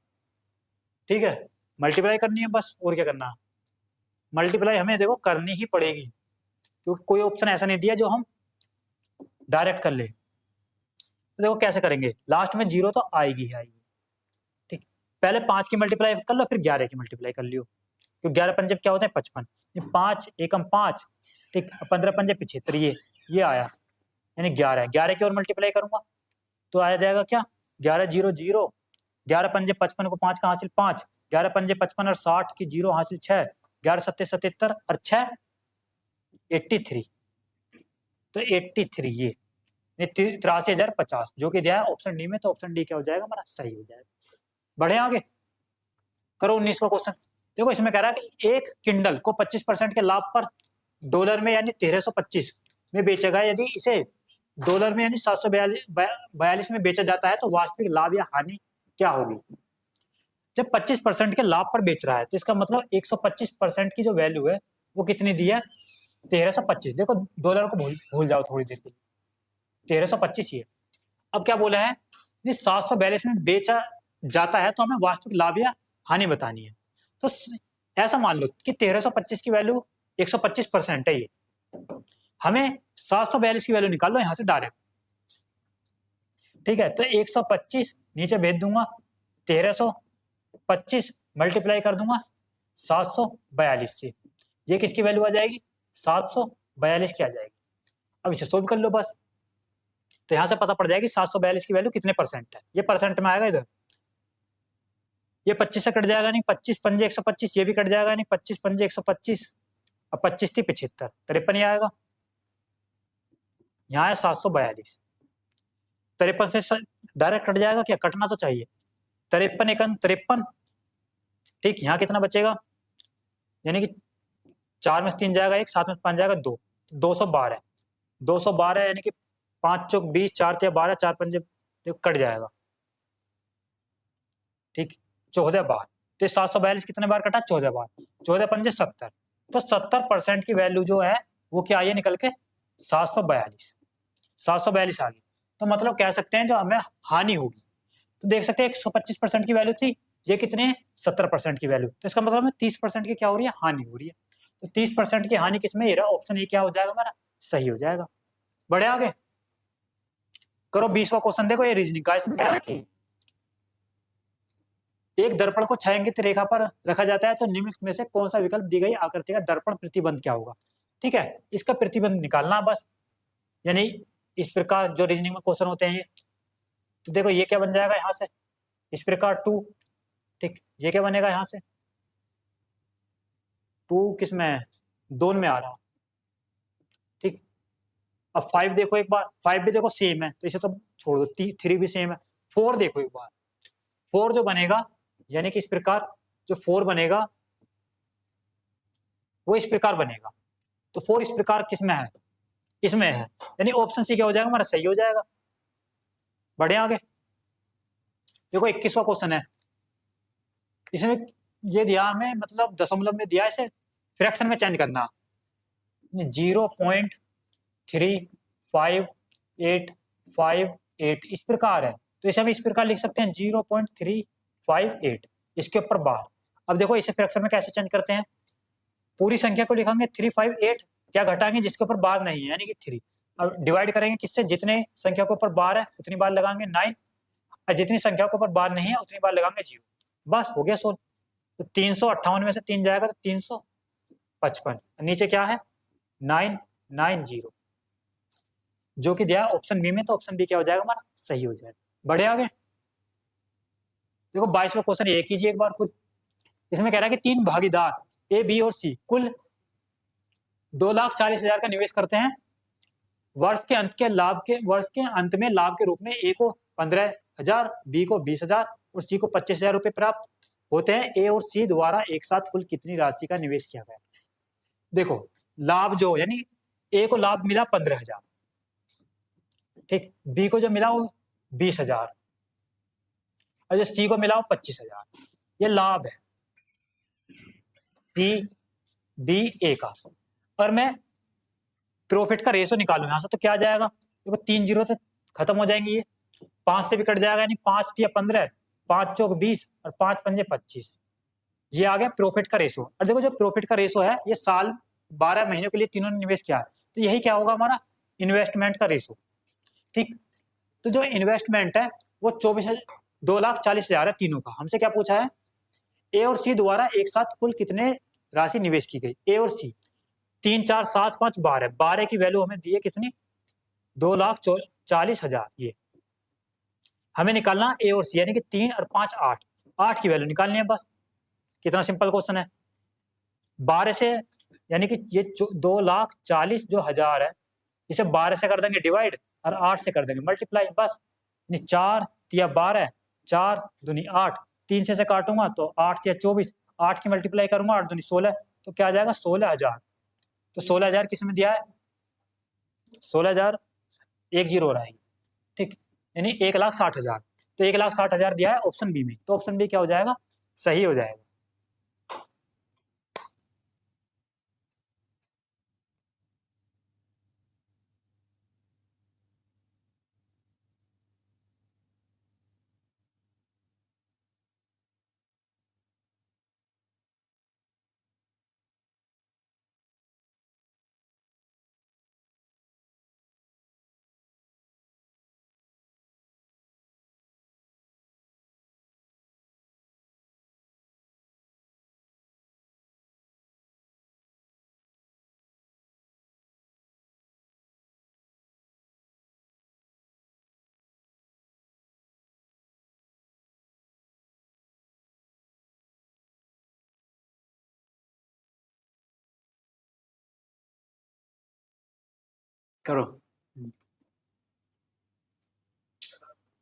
ठीक है, मल्टीप्लाई करनी है बस, और क्या करना है, मल्टीप्लाई हमें देखो करनी ही पड़ेगी, क्योंकि कोई ऑप्शन ऐसा नहीं दिया जो हम डायरेक्ट कर ले। तो देखो कैसे करेंगे, लास्ट में 0 तो आएगी ही आएगी, ठीक, पहले 5 की मल्टीप्लाई कर लो फिर 11 की मल्टीप्लाई कर लियो, क्योंकि 11 पंजे क्या होते हैं 55, 5 एकम 5, ठीक, 15 पंजे 75, ये आया, यानी 11 की और मल्टीप्लाई करूंगा तो आ जाएगा क्या 11 0 0, 11 पंजे 55 को 5 का हासिल 5, 11 पंजे 55 और 60 की 0 हासिल 6, 11 सत्ते 77 और 6 83, तो 83 ये 83,050 जो कि दिया है ऑप्शन डी में, तो ऑप्शन डी क्या हो जाएगा हमारा, सही हो जाएगा। बढ़े आगे, करो 19वां क्वेश्चन। देखो इसमें कह रहा है कि एक किंडल को 25% के लाभ पर डॉलर में यानी 1325 में बेचा गया। यदि इसे डॉलर में यानी 742 में बेचा जाता है तो वास्तविक लाभ या हानि क्या होगी। जब 25% के लाभ पर बेच रहा है तो इसका मतलब 125% की जो वैल्यू है वो कितनी दी है, 1325। देखो डॉलर को भूल जाओ थोड़ी देर के लिए, 1325 ही है। अब क्या बोला है, 742 में बेचा जाता है तो हमें वास्तविक लाभ या हानि बतानी है। तो ऐसा मान लो कि 1325 की वैल्यू 125% है, ये हमें 742 की वैल्यू निकाल लो यहां से डायरेक्ट। ठीक है, तो 125 नीचे भेज दूंगा, 1325 मल्टीप्लाई कर दूंगा 742 से, ये किसकी वैल्यू आ जाएगी, 742 की आ जाएगी। अब इसे सोल्व कर लो बस, तो यहां से पता पड़ जाएगी 742 की वैल्यू कितने परसेंट है। ये परसेंट में आएगा इधर, ये 25 से कट जाएगा नहीं, 25 पंजे 125, ये भी कट जाएगा नहीं, 25 पंजे 125, अब 25 थी 75, 53 ही आएगा। यहाँ है 742, 53 से डायरेक्ट कट जाएगा, क्या कटना तो चाहिए, 53 एकन 53। ठीक, यहाँ कितना बचेगा, यानी कि 4 में 3 जाएगा 1, 7 में 5 जाएगा 2, 212, 212 यानी कि 5 चौक 20, 4 तिया 12, 4 पंजे कट जाएगा। ठीक, 14 बार, तो 742 कितने बार कटा, 14 बार, 14 पंजे 70, तो 70% की वैल्यू जो है वो क्या आई है निकल के, 742, 742 आ गई। तो मतलब कह सकते हैं जो हमें हानि होगी, तो देख सकते हैं 125% की वैल्यू थी, ये कितने 70% की वैल्यू, तो इसका मतलब हमें 30% की क्या हो रही है, हानि हो रही है। तो 30% की हानि किसमें, ये रहा ऑप्शन ए क्या हो जाएगा हमारा, सही हो जाएगा। बढ़े आगे, करो 20वां क्वेश्चन। देखो ये रीजनिंग का, इसमें क्या है कि एक दर्पण को छायांकित रेखा पर रखा जाता है तो निम्नलिखित में से कौन सा विकल्प दी गई आकृति का दर्पण प्रतिबंध क्या होगा। ठीक है, इसका प्रतिबंध निकालना बस, यानी इस प्रकार जो रीजनिंग में क्वेश्चन होते हैं ये, तो देखो ये क्या बन जाएगा यहां से, इस प्रकार 2, ठीक, ये क्या बनेगा यहां से 2 किस में, 2 में आ रहा, ठीक। अब 5 देखो एक बार, 5 भी देखो सेम है, तो इसे तो छोड़ दो, 3 भी सेम है। 4 देखो एक बार, 4 जो बनेगा यानी कि इस प्रकार जो 4 बनेगा वो इस प्रकार बनेगा, तो 4 इस प्रकार किस में है, इसमें है, यानी ऑप्शन सी क्या हो जाएगा हमारा, सही हो जाएगा। बढ़े आगे, देखो 21वां क्वेश्चन है, इसमें ये दिया हमें मतलब दशमलव में दिया, इसे फ्रैक्शन में चेंज करना, 0.3588 इस प्रकार है, तो इसे हम इस प्रकार लिख सकते हैं 0.358, इसके ऊपर बार। अब देखो इसे फ्रैक्शन में कैसे चेंज करते हैं, पूरी संख्या को लिखेंगे 358, क्या घटाएंगे जिसके ऊपर बार नहीं है यानी कि 3, अब डिवाइड करेंगे किससे, जितने संख्या के ऊपर बार है उतनी बार लगाएंगे 9, और जितनी संख्या के ऊपर बार नहीं है उतनी बार लगाएंगे 0, बस हो गया सोल्व। तो 358 में से 3 जाएगा तो 355, नीचे क्या है 990, जो कि दिया ऑप्शन बी में, तो ऑप्शन बी क्या हो जाएगा हमारा, सही हो जाएगा। बढ़े आगे, देखो 22वां क्वेश्चन ये कीजिए एक बार खुद, इसमें कह रहा है कि 3 भागीदार ए बी और सी कुल 2,40,000 का निवेश करते हैं, वर्ष के अंत में लाभ के रूप में ए को 15,000, बी को 20,000 और सी को 25,000 रुपए प्राप्त होते हैं। ए और सी द्वारा एक साथ कुल कितनी राशि का निवेश किया गया। देखो लाभ जो यानी ए को लाभ मिला 15,000, ठीक, बी को जो मिला वो 20,000 और जो सी को मिला वो 25,000, ये लाभ है सी बी ए का। और मैं प्रॉफिट का रेशो निकालू यहां से, तो क्या आ जाएगा, देखो 3 जीरो से खत्म हो जाएंगे, ये 5 से भी कट जाएगा, यानी 5 या 15, 5 चौक 20 और 5 पंजे 25, ये आ गया प्रॉफिट का रेशो। और देखो जो प्रॉफिट का रेशो है ये साल 12 महीनों के लिए तीनों ने निवेश किया है, तो यही क्या होगा हमारा इन्वेस्टमेंट का रेशो। ठीक, तो जो इन्वेस्टमेंट है वो 2,40,000 है तीनों का। हमसे क्या पूछा है, ए और सी द्वारा एक साथ कुल कितने राशि निवेश की गई। ए और सी 3 4 7 5 12, 12 की वैल्यू हमें दी है कितनी, 2,40,000। ये हमें निकालना ए और सी, यानी कि 3 और 5 8, 8 की वैल्यू निकालनी है बस। कितना सिंपल क्वेश्चन है, 12 से यानी कि ये 2,40,000 जो हजार है, इसे 12 से कर देंगे डिवाइड और 8 से कर देंगे मल्टीप्लाई, बस। 4 या 12, 4 दूनी 8, 3 से काटूंगा तो 8 या 24, 8 की मल्टीप्लाई करूंगा, 8 दूनी 16, तो क्या आ जाएगा 16,000। तो 16,000 किस में दिया है, 16,000 एक जीरो हो रहा है, ठीक, यानी 1,60,000। तो 1,60,000 दिया है ऑप्शन बी में, तो ऑप्शन बी क्या हो जाएगा, सही हो जाएगा। करो,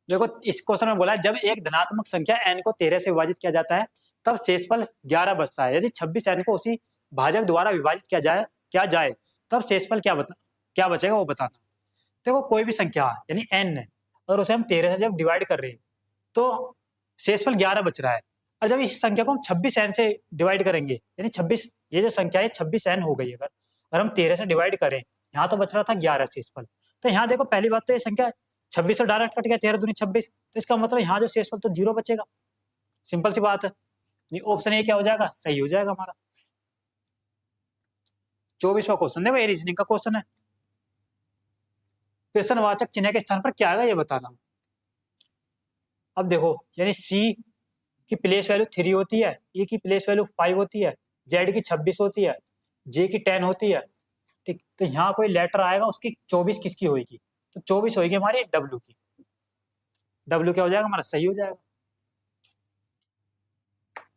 देखो इस क्वेश्चन में बोला है जब एक धनात्मक संख्या n को 13 से विभाजित किया जाता है तब शेषफल 11 बचता है। यदि 26 n को उसी भाजक द्वारा विभाजित किया जाए तब शेषफल क्या बचेगा वो बताना। देखो कोई भी संख्या यानी n है और उसे हम 13 से जब डिवाइड कर रहे हैं तो शेषफल 11 बच रहा है, और जब इस संख्या को हम 26 n से डिवाइड करेंगे यानी 26, ये जो संख्या है 26 n हो गई, अगर हम 13 से डिवाइड करें, यहाँ तो बच रहा था 11 शेषफल। तो यहाँ देखो पहली बात तो ये संख्या 26 से डायरेक्ट कट गया, 13 दूनी 26, तो इसका मतलब यहाँ जो शेषफल तो 0 बचेगा, सिंपल सी बात है। ऑप्शन ए क्या हो जाएगा, सही हो जाएगा हमारा। 24वां क्वेश्चन देखो, ये रीजनिंग का क्वेश्चन है। प्रश्नवाचक चिन्ह के स्थान पर क्या आएगा ये बताना। अब देखो यानी सी की प्लेस वैल्यू 3 होती है, ए की प्लेस वैल्यू 5 होती है, जेड की 26 होती है, जे की 10 होती है, ठीक। तो यहाँ कोई लेटर आएगा उसकी 24 किसकी होगी, तो 24 होगी हमारी डब्ल्यू की। डब्ल्यू क्या हो जाएगा हमारा, सही हो जाएगा।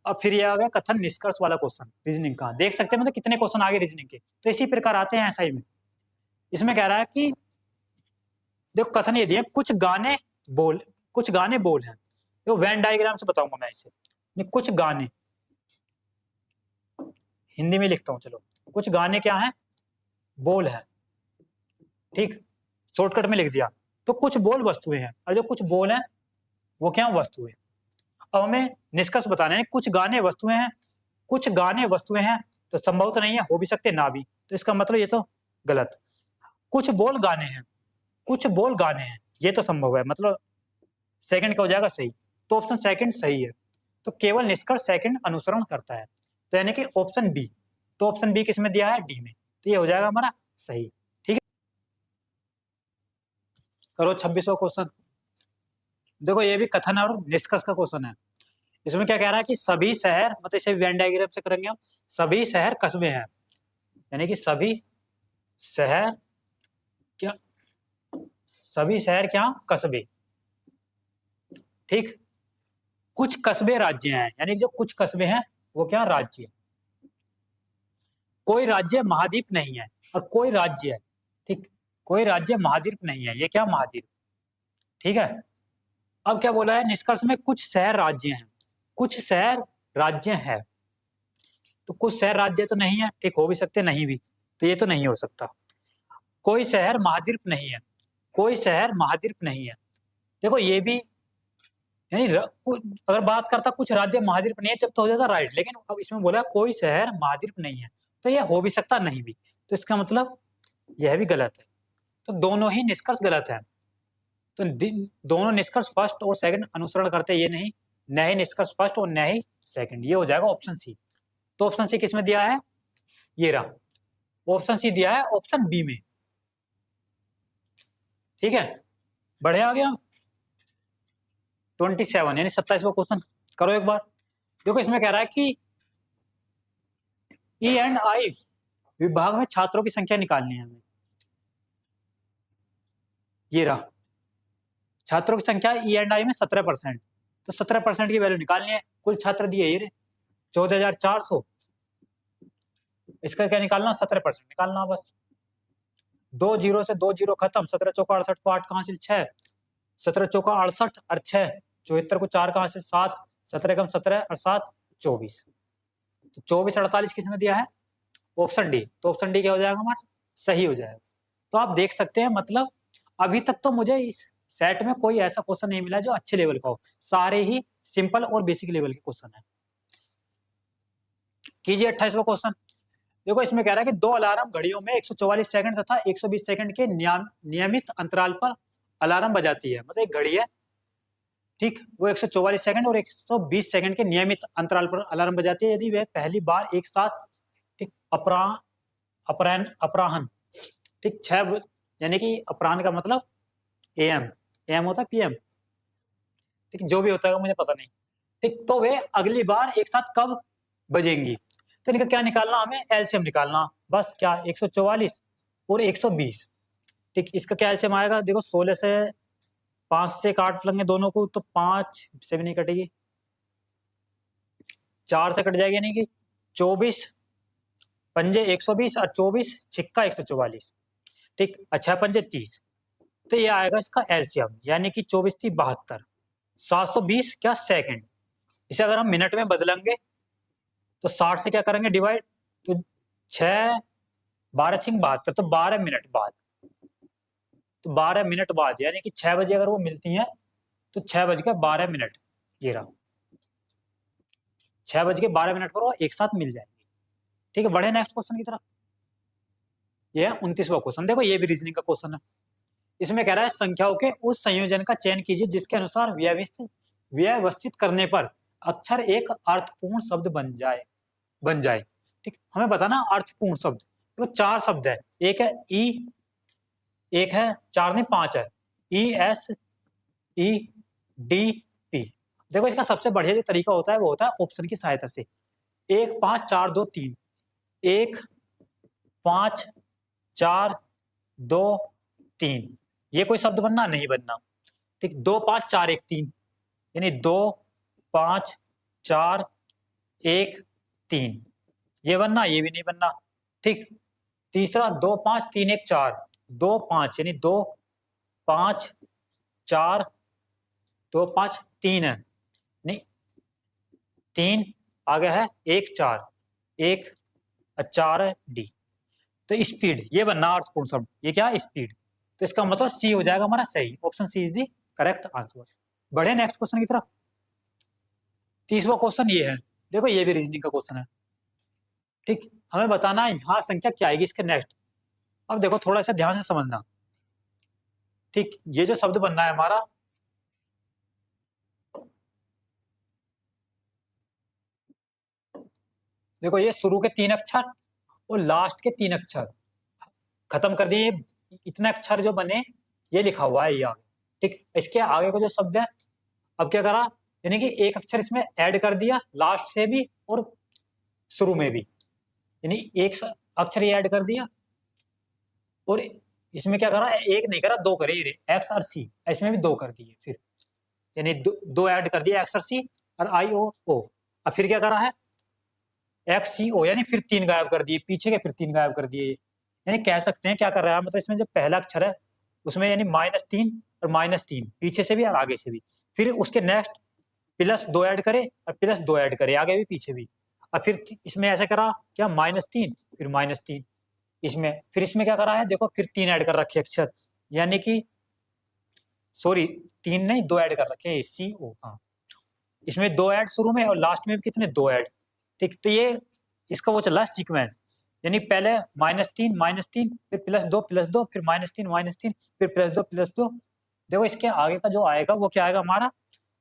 अब फिर ये आ गया कथन निष्कर्ष वाला क्वेश्चन रीजनिंग का, देख सकते हैं मतलब कितने क्वेश्चन आगे रीजनिंग के, तो इसी प्रकार आते हैं एसआई में। इसमें कह रहा है कि देखो कथन ये दिए कुछ गाने बोल हैं, तो वेन डायग्राम से बताऊंगा मैं इसे। कुछ गाने हिंदी में लिखता हूं, चलो कुछ गाने क्या हैं, बोल है, ठीक, शॉर्टकट में लिख दिया। तो कुछ बोल वस्तुएं हैं, और जो कुछ बोल हैं वो क्या वस्तुएं। अब हमें निष्कर्ष बताना है, कुछ गाने वस्तुएं हैं, कुछ गाने वस्तुएं हैं तो संभव तो नहीं है, हो भी सकते ना भी, तो इसका मतलब ये तो गलत। कुछ बोल गाने हैं, कुछ बोल गाने हैं ये तो संभव है, मतलब सेकंड का हो जाएगा सही, तो ऑप्शन सेकंड सही है। तो केवल निष्कर्ष सेकंड अनुसरण करता है, तो यानी कि ऑप्शन बी। तो ऑप्शन बी किसमें दिया है, डी में, तो ये हो जाएगा हमारा सही, ठीक है। करो 26वां क्वेश्चन। देखो ये भी कथन और निष्कर्ष का क्वेश्चन है। इसमें क्या कह रहा है कि सभी शहर, मतलब इसे वेन डायग्राम से करेंगे हम, सभी शहर कस्बे हैं, यानी कि सभी शहर क्या कस्बे, ठीक। कुछ कस्बे राज्य हैं, यानी जो कुछ कस्बे हैं वो क्या राज्य। कोई राज्य महाद्वीप नहीं है, और कोई राज्य है, ठीक, कोई राज्य महाद्वीप नहीं है, ये क्या महाद्वीप, ठीक है। अब क्या बोला है निष्कर्ष में, कुछ शहर राज्य हैं, कुछ शहर राज्य है, तो कुछ शहर राज्य तो नहीं है, ठीक, हो भी सकते नहीं भी, तो ये तो नहीं हो सकता। कोई शहर महाद्वीप नहीं है, कोई शहर महाद्वीप नहीं है, देखो ये भी यानी अगर बात करता कुछ राज्य महाद्वीप नहीं है जब तो हो जाता राइट, लेकिन अब इसमें बोला कोई शहर महाद्वीप नहीं है, तो ये हो भी सकता नहीं भी, तो इसका मतलब यह भी गलत है। तो दोनों ही निष्कर्ष गलत है, तो दोनों निष्कर्ष फर्स्ट और सेकंड अनुसरण करते, ये नहीं, न ही निष्कर्ष फर्स्ट और न ही सेकंड, ये हो जाएगा ऑप्शन सी। तो ऑप्शन सी किसमें दिया है, ये रहा, ऑप्शन सी दिया है ऑप्शन बी में, ठीक है। बढ़े आ गया 27 यानी 27वां क्वेश्चन करो एक बार। देखो इसमें कह रहा है कि ई एंड आई विभाग में छात्रों की संख्या निकालनी है हमें, ये रहा छात्रों की संख्या ई एंड आई में 17%, तो 17% की वैल्यू निकालनी है। कुल छात्र दिए ये 14,400, इसका क्या निकालना, 17% निकालना बस। 2 जीरो से 2 जीरो खत्म, 17 चौका 68 को 8 कहां से 6, 17 चौका 68 और 6 74 को 4 कहां से 7, 17 कम 17 और 7 24, तो 24 48 किसने दिया है? Option D. तो ऑप्शन डी क्या हो जाएगा हमारा? सही हो जाएगा। तो आप देख सकते हैं मतलब अभी तक तो मुझे इस सेट में कोई ऐसा क्वेश्चन नहीं मिला जो अच्छे लेवल का हो, सारे ही सिंपल और बेसिक लेवल के क्वेश्चन है। कीजिए 28वां क्वेश्चन। देखो इसमें कह रहा है कि दो अलार्म घड़ियों में 144 सेकंड तथा 120 सेकंड के नियमित अंतराल पर अलार्म बजाती है। मतलब एक घड़ी है, ठीक, वो 144 सेकंड और 120 सेकंड के नियमित अंतराल पर अलार्म बजाती है यदि वह पहली बार एक साथ, ठीक, अपराह्न, ठीक, 6 यानी कि अपराह्न का मतलब एएम, एएम होता है पीएम, ठीक, जो भी होता है मुझे पता नहीं, ठीक, तो वे अगली बार एक साथ कब बजेंगी? तो इनका क्या निकालना, हमें एलसीएम निकालना बस। क्या 144 और 120, ठीक, इसका क्या एलसीएम आएगा? देखो 16 से 5 से काट लेंगे दोनों को तो 5 से भी नहीं कटेगी, 4 से कट जाएगी, यानी कि 24 पंजे 120 और 24 छिक्का 144, ठीक, अच्छा पंजे 30, तो ये आएगा इसका एलसीएम, यानी कि 24 थी 72, 720 क्या सेकंड। इसे अगर हम मिनट में बदलेंगे तो 60 से क्या करेंगे डिवाइड, तो 6 12 छिंग 72, तो 12 मिनट बाद, तो 12 मिनट बाद यानी कि 6 बजे अगर वो मिलती हैं तो 6 बज के 12 मिनट, ये रहा 6 बज के 12 मिनट पर वो एक साथ मिल जाएंगे। ठीक है, बढ़े नेक्स्ट क्वेश्चन की तरफ। ये है 29वां क्वेश्चन। देखो ये भी रीजनिंग का क्वेश्चन है। इसमें कह रहा है संख्याओं के उस संयोजन का चयन कीजिए जिसके अनुसार व्यवस्थित करने पर अक्षर एक अर्थपूर्ण शब्द बन जाए। ठीक, हमें बताना अर्थपूर्ण शब्द। तो 4 शब्द है, एक है ई, एक है 4 नहीं 5 है, E S E D P. देखो इसका सबसे बढ़िया जो तरीका होता है वो होता है ऑप्शन की सहायता से। 1 5 4 2 3, 1 5 4 2 3, ये कोई शब्द बनना नहीं बनना। ठीक, 2 5 4 1 3, यानी 2 5 4 1 3, ये बनना, ये भी नहीं बनना। ठीक, तीसरा 2 5 3 1 4, 2 5 यानी 2 5 4 2 5 3 है, नहीं 3 आगे है 1 4 1 4 है डी। तो स्पीड ये बनना अर्थपूर्ण शब्द, ये क्या स्पीड, तो इसका मतलब सी हो जाएगा हमारा सही, option C is the correct answer. बढ़े नेक्स्ट क्वेश्चन की तरफ। 30वां क्वेश्चन ये है, देखो ये भी रीजनिंग का क्वेश्चन है। ठीक, हमें बताना है यहाँ संख्या क्या आएगी इसके नेक्स्ट। अब देखो थोड़ा सा ध्यान से समझना। ठीक, ये जो शब्द बनना है हमारा, देखो ये शुरू के 3 अक्षर और लास्ट के 3 अक्षर खत्म कर दिए, इतने अक्षर जो बने ये लिखा हुआ है यहाँ। ठीक, इसके आगे का जो शब्द है अब क्या करा, यानी कि एक अक्षर इसमें ऐड कर दिया लास्ट से भी और शुरू में भी, यानी एक अक्षर ये ऐड कर दिया और इसमें क्या करा, एक नहीं करा 2 करे, एक्स और सी, इसमें भी 2 कर दिए फिर, यानी 2 ऐड कर दिया एक्स और सी और आई और ओ। अब फिर क्या करा है एक्स सी ओ, यानी फिर 3 गायब कर दिए पीछे के, फिर 3 गायब कर दिए। यानी कह सकते हैं क्या कर रहा है, मतलब इसमें जो पहला अक्षर है उसमें यानी -3 और -3 पीछे से भी और आगे से भी, फिर उसके नेक्स्ट +2 ऐड करे और +2 ऐड करे आगे भी पीछे भी, और फिर इसमें ऐसा करा क्या -3 फिर -3 इसमें, फिर इसमें क्या करा है देखो फिर 3 ऐड कर रखे अक्षर, यानी कि सॉरी 3 नहीं 2 ऐड कर रखे सी ओ, हाँ इसमें 2 ऐड शुरू में और लास्ट में भी कितने 2 ऐड। ठीक, तो ये इसका वो चल रहा है सीक्वेंस, यानी पहले -3 फिर +2 फिर -3 फिर +2। देखो इसके आगे का जो आएगा वो क्या आएगा हमारा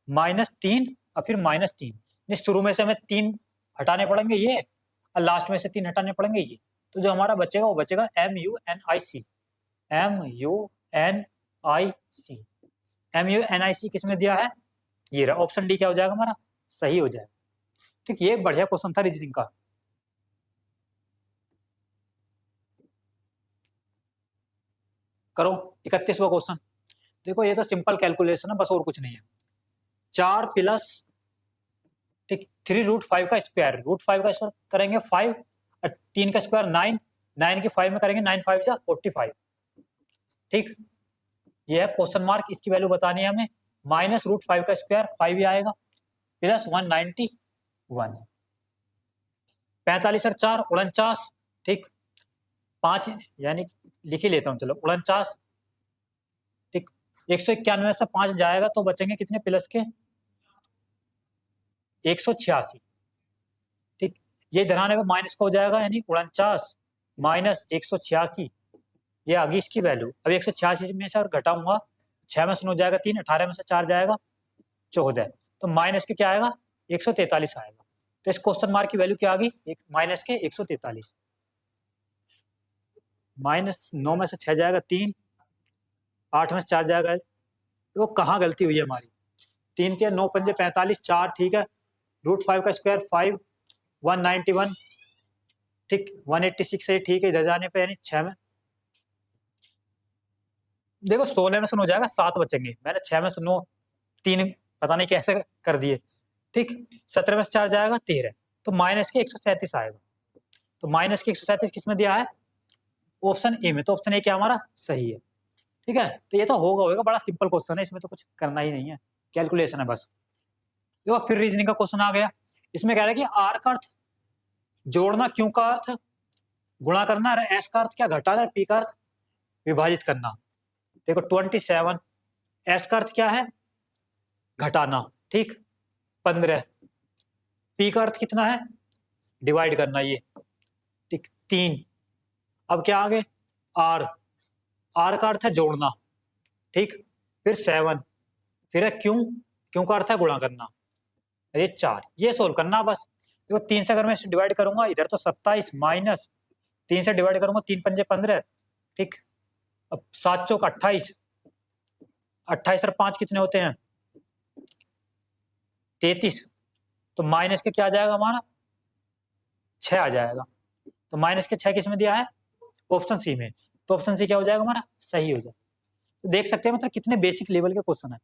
-3 और फिर -3, शुरू में से हमें 3 हटाने पड़ेंगे ये और लास्ट में से 3 हटाने पड़ेंगे ये, तो जो हमारा बचेगा वो बचेगा MUNIC। MUNIC किसमें दिया है, ये रहा ऑप्शन डी क्या हो जाएगा हमारा सही हो जाएगा। ठीक, ये बढ़िया क्वेश्चन था रीजनिंग का। करो 31वां क्वेश्चन। देखो ये तो सिंपल कैलकुलेशन है बस और कुछ नहीं है। 4 प्लस ठीक 3√5 का स्क्वायर, √5 का स्क्वायर करेंगे 5 और 3 का स्क्वायर 9, 9 के 5 में करेंगे 9 5 जा 45। ठीक, ये है क्वेश्चन मार्क, इसकी वैल्यू बतानी है हमें। -√5 का स्क्वायर 5 ही आएगा प्लस 191, 45 और 4 49, ठीक, 5 यानी लिख ही लेता हूँ, चलो 49, ठीक। 191 से 5 जाएगा तो बचेंगे कितने प्लस के 186, ठीक। ये इधर आने में माइनस का हो जाएगा, यानी 49 माइनस 186, ये आ गई इसकी वैल्यू। अब 186 में से और घटाऊंगा, 6 में से 9 जाएगा 3, 18 में से 4 जाएगा 14, तो माइनस के क्या आएगा 143 आएगा। तो इस क्वेश्चन मार्क की वैल्यू क्या आ गई, माइनस के 143, माइनस 9 में से 6 जाएगा 3, 8 में से 4 जाएगा, तो कहाँ गलती हुई है हमारी, 3 3 9 5 45 4, ठीक है, √5 का स्क्वायर 5 191, ठीक, 186 है, ठीक है, इधर जाने पे यानी 6 में, देखो 16 में से 9 जाएगा 7 बचेंगे, मैंने 6 में से 9 3 पता नहीं कैसे कर दिए, ठीक। 17 में से 4 जाएगा 13, तो माइनस के 137 आएगा। तो माइनस के 137 किसमें दिया है, ऑप्शन ए में, तो ऑप्शन ए क्या हमारा सही है, ठीक है। तो ये तो होगा, बड़ा सिंपल क्वेश्चन है, इसमें तो कुछ करना ही नहीं है, कैलकुलेशन है बस। देखो फिर रीजनिंग का क्वेश्चन आ गया, इसमें कह रहा है कि आर का अर्थ जोड़ना, क्यू का अर्थ गुणा करना, एस का अर्थ क्या घटाना, पी का अर्थ विभाजित करना। देखो 27, एस का अर्थ क्या है घटाना, ठीक, 15, पी का अर्थ कितना है डिवाइड करना, ये ठीक 3। अब क्या आगे आर, आर का अर्थ है जोड़ना, ठीक, फिर 7, फिर है क्यू, क्यू का अर्थ है गुणा करना, ये 4, ये सोल्व करना बस। देखो 3 से अगर मैं डिवाइड करूंगा इधर तो 27 माइनस 3 से डिवाइड करूंगा 3 पंजे 15, ठीक, अब 7 चौक 28, 28 और 5 कितने होते हैं 33, तो माइनस के क्या आ जाएगा हमारा 6 आ जाएगा। तो माइनस के 6 किस में दिया है, ऑप्शन सी में, तो ऑप्शन सी क्या हो जाएगा हमारा सही हो जाएगा। तो देख सकते हैं मतलब कितने बेसिक लेवल के क्वेश्चन है।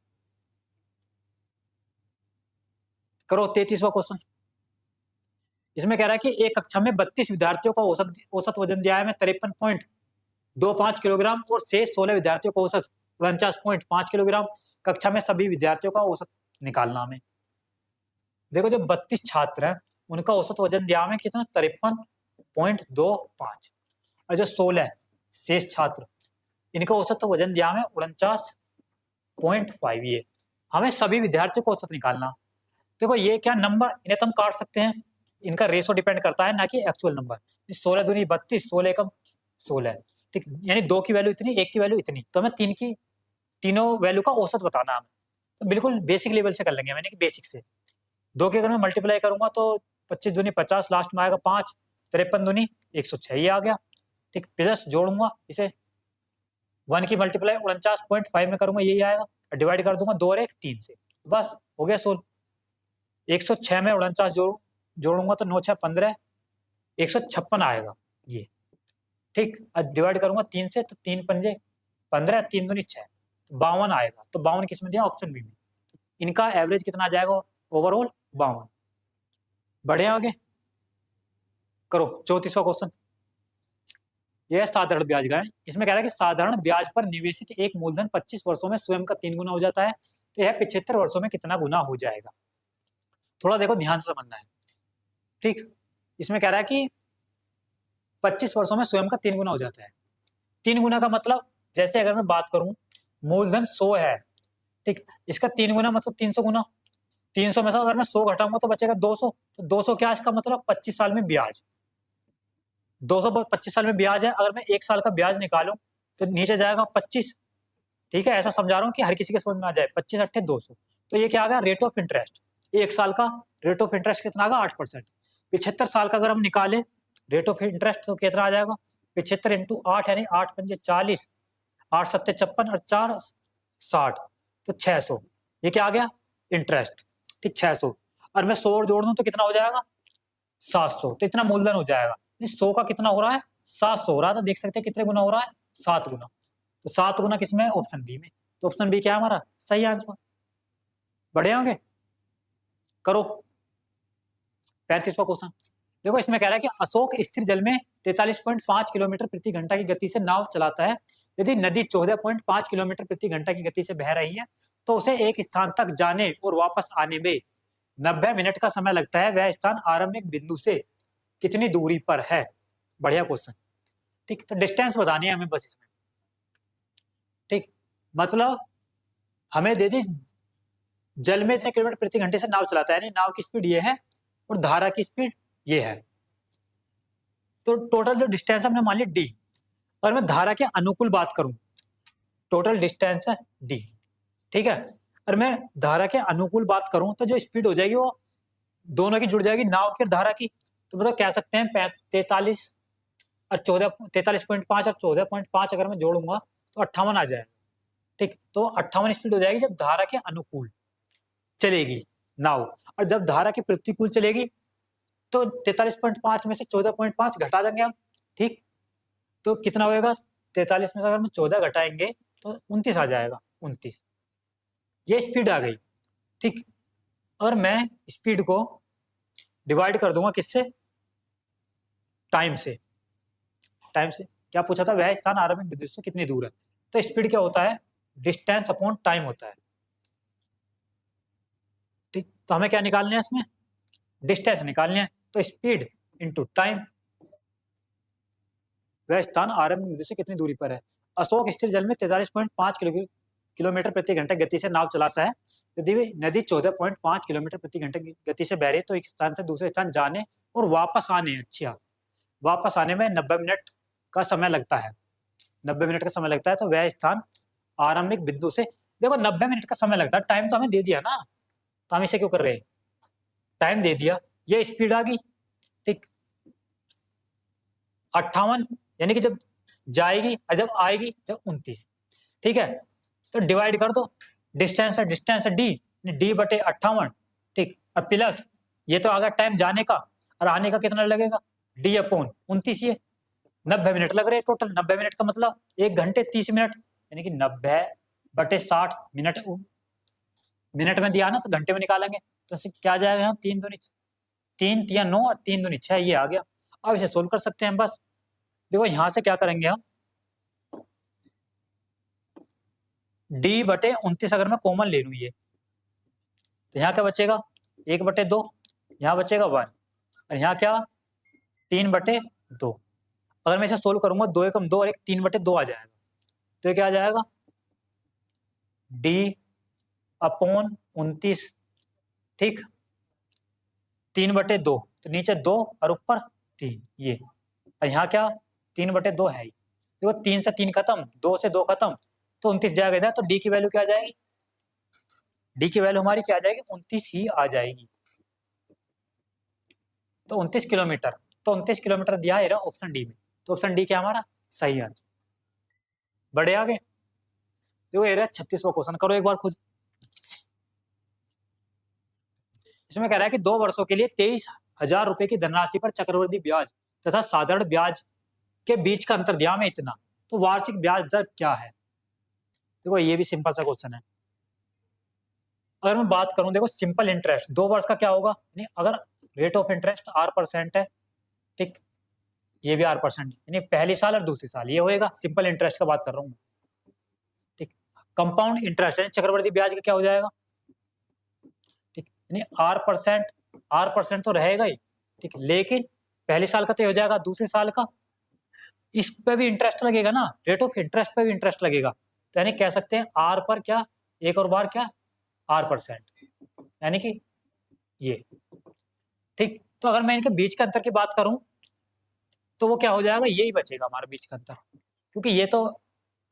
करो 33वां क्वेश्चन, इसमें कह रहा है कि एक कक्षा में 32 विद्यार्थियों का औसत वजन दिया है में 53.25 किलोग्राम और शेष 16 विद्यार्थियों का औसत 49.5 किलोग्राम। कक्षा में सभी विद्यार्थियों का औसत निकालना हमें। देखो जो 32 छात्र हैं उनका औसत वजन दिया हमें कितना 53.25, और जो 16 शेष छात्र इनका औसत वजन दिया हमें 49.5, ये हमें सभी विद्यार्थियों को औसत निकालना। देखो ये क्या नंबर, इन्हें तो हम काट सकते हैं, इनका रेशो डिपेंड करता है ना कि एक्चुअल नंबर। 16 दूनी 32, 16 एकम 16, ठीक, यानी 2 की वैल्यू इतनी, 1 की वैल्यू इतनी, तो हमें तीनों वैल्यू का औसत बताना है। तो बिल्कुल बेसिक लेवल से कर लेंगे, मैंने कि बेसिक से 2 के अगर मैं मल्टीप्लाई करूंगा तो 25 दूनी 50, लास्ट में आएगा 5, 53 दूनी 106, ये आ गया, ठीक, प्लस जोड़ूंगा इसे 1 की मल्टीप्लाई 49.5 में करूंगा यही आएगा, डिवाइड कर दूंगा 2 और 1 3 से, बस हो गया सोल्व। 106 में 49 जोड़ूंगा तो 9 6 15, 156 आएगा ये, ठीक, अब डिवाइड करूंगा 3 से तो 3 पंजे 15, 3 दूनी 6, 52 आएगा। तो 52 किस में दिया, ऑप्शन बी में। इनका एवरेज कितना आ जाएगा ओवरऑल 52। बढ़े आगे, करो 34वां क्वेश्चन, यह साधारण ब्याज का है। इसमें कह रहा है कि साधारण ब्याज पर निवेशित एक मूलधन 25 वर्षों में स्वयं का 3 गुना हो जाता है, तो यह 75 वर्षों में कितना गुना हो जाएगा। थोड़ा देखो ध्यान से समझना है, ठीक। इसमें कह रहा है कि 25 वर्षों में स्वयं का 3 गुना हो जाता है। 3 गुना का मतलब जैसे अगर मैं बात करूं मूलधन 100 है, ठीक, इसका 3 गुना मतलब 300 गुना, 300 में से अगर मैं 100 घटाऊंगा तो बचेगा 200, तो 200 क्या, इसका मतलब 25 साल में ब्याज, 200 25 साल में ब्याज है। अगर मैं 1 साल का ब्याज निकालूं तो नीचे जाएगा 25, ठीक है, ऐसा समझा रहा हूँ कि हर किसी के समझ में आ जाए। 25 अट्ठे 200, तो ये क्या आ गया रेट ऑफ इंटरेस्ट, 1 साल का रेट ऑफ इंटरेस्ट कितना आएगा 8%। 75 साल का अगर हम निकालें रेट ऑफ इंटरेस्ट तो कितना आ जाएगा 75 इंटू 8 यानी 8 पंजे 40, 8 सत्ते 56 और 4 60, तो 600, ये क्या आ गया इंटरेस्ट, ठीक 600। और मैं 100 और जोड़ दूं तो कितना हो जाएगा 700, तो इतना मूलधन हो जाएगा। 100 का कितना हो रहा है 700 हो रहा है, तो देख सकते हैं कितने गुना हो रहा है 7 गुना। तो 7 गुना किसमें है ऑप्शन बी में, तो ऑप्शन बी क्या है हमारा सही आंसर। बढ़े होंगे, करो 35वां क्वेश्चन। देखो इसमें कह रहा है कि अशोक स्थिर जल में 43.5 किलोमीटर प्रति घंटा की गति से नाव चलाता है। यदि नदी 14.5 किलोमीटर प्रति घंटा की गति से बह रही है तो उसे एक स्थान तक जाने और वापस आने में 90 मिनट का समय लगता है। वह स्थान आरंभिक बिंदु से कितनी दूरी पर है। बढ़िया क्वेश्चन। ठीक, तो डिस्टेंस बतानी है हमें बस इसमें। ठीक, मतलब हमें दे दी जल में इतने किलोमीटर प्रति घंटे से नाव चलाता है, यानी नाव की स्पीड ये है और धारा की स्पीड ये है। तो टोटल जो डिस्टेंस हमने मान लिया डी, और मैं धारा के अनुकूल बात करूं, टोटल डिस्टेंस है डी। ठीक है, और मैं धारा के अनुकूल बात करूं तो जो स्पीड हो जाएगी वो दोनों की जुड़ जाएगी, नाव की और धारा की। तो मतलब कह सकते हैं 43 और 43.5 और 14.5 अगर मैं जोड़ूंगा तो 58 आ जाएगा। ठीक, तो 58 स्पीड हो जाएगी जब धारा के अनुकूल चलेगी नाव, और जब धारा के प्रतिकूल चलेगी तो 43.5 में से 14.5 घटा देंगे हम। ठीक, तो कितना होएगा, 43 में से अगर हम 14 घटाएंगे तो 29 आ जाएगा, 29। ये स्पीड आ गई। ठीक, और मैं स्पीड को डिवाइड कर दूंगा किससे, टाइम से। टाइम से क्या पूछा था, वह स्थान आरंभिक बिंदु से कितनी दूर है। तो स्पीड क्या होता है, डिस्टेंस अपॉन टाइम होता है। ठीक, तो हमें क्या निकालना है इसमें, डिस्टेंस निकालना है। तो स्पीड इंटू टाइम, वह स्थान आरंभिक बिंदु से कितनी दूरी पर है। अशोक स्थिर जल में 43.5 किलोमीटर प्रति घंटे गति से नाव चलाता है। यदि नदी 14.5 किलोमीटर प्रति घंटे गति से बह रही है तो एक स्थान से दूसरे स्थान जाने और वापस आने, अच्छा वापस आने में 90 मिनट का समय लगता है। 90 मिनट का समय लगता है। तो वह स्थान आरंभिक बिंदु से, देखो 90 मिनट का समय लगता है, टाइम तो हमें दे दिया ना, तो हम इसे क्यों कर रहे हैं, टाइम दे दिया, ये स्पीड आ गई। ठीक, 58 यानी कि जब जाएगी और जब आएगी जब 29। ठीक है, तो डिवाइड कर दो, डिस्टेंस है डी, डी बटे 58। ठीक, अब प्लस ये तो आ गया टाइम जाने का, और आने का कितना लगेगा, डी अपॉन 29। ये 90 मिनट लग रहे हैं टोटल। 90 मिनट का मतलब 1 घंटे 30 मिनट, यानी कि 90 बटे 60 मिनट, मिनट में दिया ना तो घंटे में निकालेंगे। तो क्या आ जाएगा यहाँ, 3 दूनी 3 तिया 9 और 3 दूनी 6, ये आ गया। अब इसे सोल्व कर सकते हैं बस। देखो यहां से क्या करेंगे हम, डी बटे 29 अगर मैं कॉमन ले लूँ ये, तो यहाँ क्या बचेगा, 1 बटे 2, यहाँ बचेगा 1, और यहाँ क्या 3 बटे 2। अगर मैं इसे सोल्व करूंगा 2 एकम 2 और 1 3 बटे 2 आ जाएगा। तो ये क्या आ जाएगा, डी अपॉन 29। ठीक, 3 बटे 2, तो नीचे 2 और ऊपर 3, ये, और यहाँ क्या 3 बटे 2 है ही। देखो 3 से 3 खत्म, 2 से 2 खत्म, तो 29 जाएगा इधर। तो डी की वैल्यू क्या आ जाएगी, डी की वैल्यू हमारी क्या आ जाएगी, 29 ही आ जाएगी। तो 29 किलोमीटर, तो 29 किलोमीटर दिया है ऑप्शन डी में। तो ऑप्शन डी क्या हमारा सही आंसर। बढ़े आगे, देखो ये 36वां क्वेश्चन, करो एक बार खुद। इसमें कह रहा है कि 2 वर्षों के लिए 23,000 रुपए की धनराशि पर चक्रवृद्धि ब्याज तथा साधारण ब्याज के बीच का अंतर दिया में इतना, तो वार्षिक ब्याज दर क्या है। देखो ये भी सिंपल सा क्वेश्चन है। अगर मैं बात करूं, देखो सिंपल इंटरेस्ट 2 वर्ष का क्या होगा, नहीं अगर रेट ऑफ इंटरेस्ट R% है, ठीक, ये भी R%, यानी पहली साल और दूसरी साल ये होएगा। सिंपल इंटरेस्ट का बात कर रहा हूँ, ठीक। कंपाउंड इंटरेस्ट यानी चक्रवृद्धि ब्याज का क्या हो जाएगा, ठीक, यानी R% तो रहेगा ही, ठीक, लेकिन पहले साल का तो हो जाएगा, दूसरे साल का इस पे भी इंटरेस्ट लगेगा ना, रेट ऑफ इंटरेस्ट पे भी इंटरेस्ट लगेगा। तो यानी कह सकते हैं R पर क्या, एक और बार क्या R%, यानी कि ये, ठीक। तो अगर मैं इनके बीच के अंतर की बात करूं तो वो क्या हो जाएगा, यही बचेगा हमारे बीच का अंतर, क्योंकि ये तो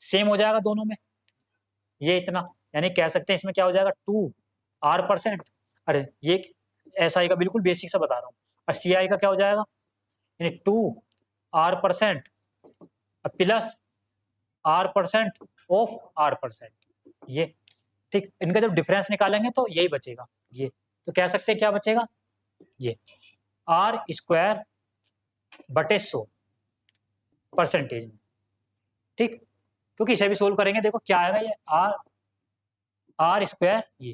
सेम हो जाएगा दोनों में, ये इतना, यानी कह सकते हैं इसमें क्या हो जाएगा 2R%। अरे ये SI का बिल्कुल बेसिक सा बता रहा हूँ, और CI का क्या हो जाएगा, यानी 2R% plus R% of R%, ये, ठीक। इनका जब डिफरेंस निकालेंगे तो यही बचेगा, ये। तो कह सकते हैं क्या बचेगा, ये R² बटे 100 परसेंटेज में, ठीक। क्योंकि इसे भी सोल्व करेंगे, देखो क्या आएगा, ये R², ये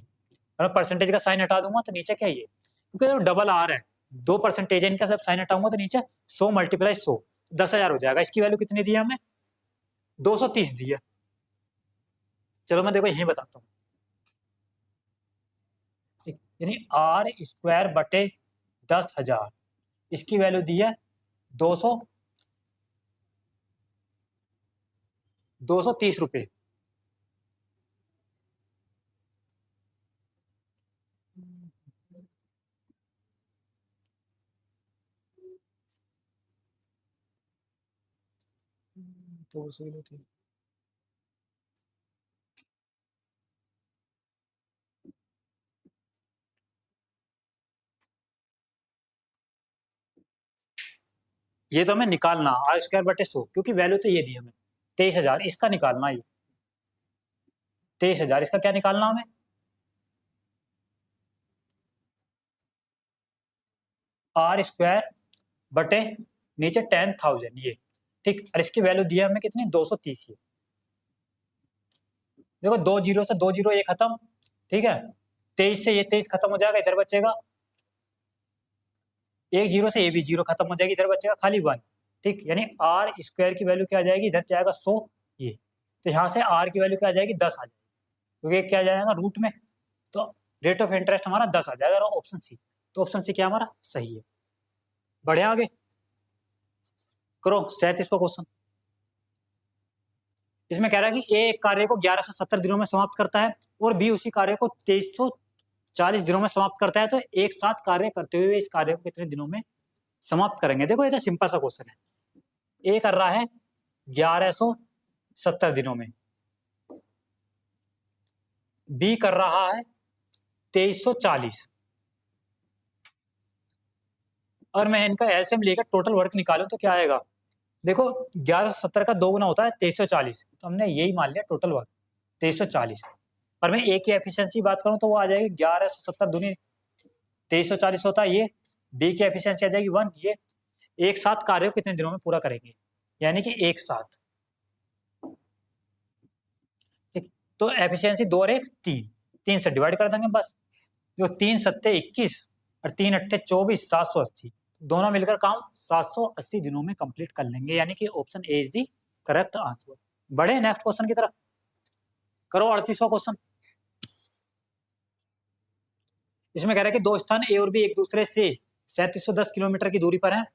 अगर परसेंटेज का साइन हटा दूंगा तो नीचे क्या, ये क्योंकि डबल R है, 2% इनका सब साइन हटाऊंगा तो नीचे 100 × 100 10,000 हो जाएगा। इसकी वैल्यू कितनी दी है हमें, 230 दी है। चलो मैं देखो यही बताता हूँ, यानी R² बटे 10,000 इसकी वैल्यू दी है 230 रुपये। तो ये तो हमें निकालना आर स्क्वायर बटे 100, क्योंकि वैल्यू तो ये दी हमें 23,000, इसका निकालना ये 23,000, इसका क्या निकालना हमें, आर स्क्वायर बटे नीचे 10,000 ये, ठीक। और इसकी वैल्यू दी है हमें कितनी, 230। ये देखो 2 जीरो से 2 जीरो ये खत्म, ठीक है। 23 से ये 23 खत्म हो जाएगा, इधर बचेगा 1 जीरो से ये भी जीरो खत्म हो जाएगी, इधर बचेगा खाली 1, ठीक। यानी आर स्क्वायर की वैल्यू क्या आ जाएगी, इधर जाएगा 100 ये, तो यहाँ से आर की वैल्यू क्या आ जाएगी, 10 आ जाएगी, क्योंकि क्या आ जाएगा रूट में, तो रेट ऑफ इंटरेस्ट हमारा 10 आ जाएगा, ऑप्शन सी। तो ऑप्शन सी क्या हमारा सही है। बढ़े आगे, करो 37वां क्वेश्चन। इसमें कह रहा है कि ए एक कार्य को 1170 दिनों में समाप्त करता है और बी उसी कार्य को 2340 दिनों में समाप्त करता है, तो एक साथ कार्य करते हुए इस कार्य को कितने दिनों में समाप्त करेंगे। देखो ये तो सिंपल सा क्वेश्चन है। ए कर रहा है 1170 दिनों में, बी कर रहा है 2340, और मैं इनका एलसीएम लेकर टोटल वर्क निकालूं तो क्या आएगा। देखो 1170 का 2 गुना होता है 2340, तो हमने यही मान लिया टोटल वर्क 2340। और मैं ए की एफिशिएंसी बात करूं तो वो आ जाएगी 1170 दूनी 2340 होता है ये, बी की एफिशिएंसी आ जाएगी 1। ये एक साथ कार्य को कितने दिनों में पूरा करेंगे, यानी कि एक साथ, ठीक। तो एफिशिएंसी 2 और 1 3, 3 से डिवाइड कर देंगे बस। जो 3 सत्ते 21 और 3 अट्ठे 24, 780, दोनों मिलकर काम 780 दिनों में कंप्लीट कर लेंगे, यानी कि option A is the correct answer. बढ़े नेक्स्ट क्वेश्चन की तरफ, करो 38वां क्वेश्चन। इसमें कह रहा है कि दो स्थान ए और बी एक दूसरे से 3710 किलोमीटर की दूरी पर हैं।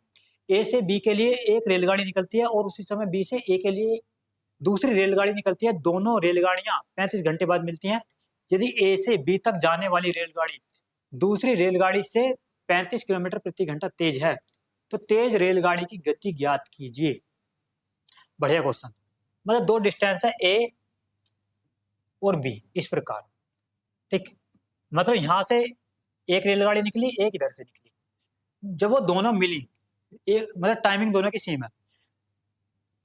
ए से बी के लिए एक रेलगाड़ी निकलती है और उसी समय बी से ए के लिए दूसरी रेलगाड़ी निकलती है। दोनों रेलगाड़ियां 35 घंटे बाद मिलती हैं। यदि ए से बी तक जाने वाली रेलगाड़ी दूसरी रेलगाड़ी से 35 किलोमीटर प्रति घंटा तेज है, तो तेज रेलगाड़ी की गति ज्ञात कीजिए। बढ़िया क्वेश्चन। मतलब दो डिस्टेंस है ए और बी इस प्रकार, ठीक। मतलब यहां से एक रेलगाड़ी निकली, एक इधर से निकली, जब वो दोनों मिली, एक मतलब टाइमिंग दोनों की सेम है,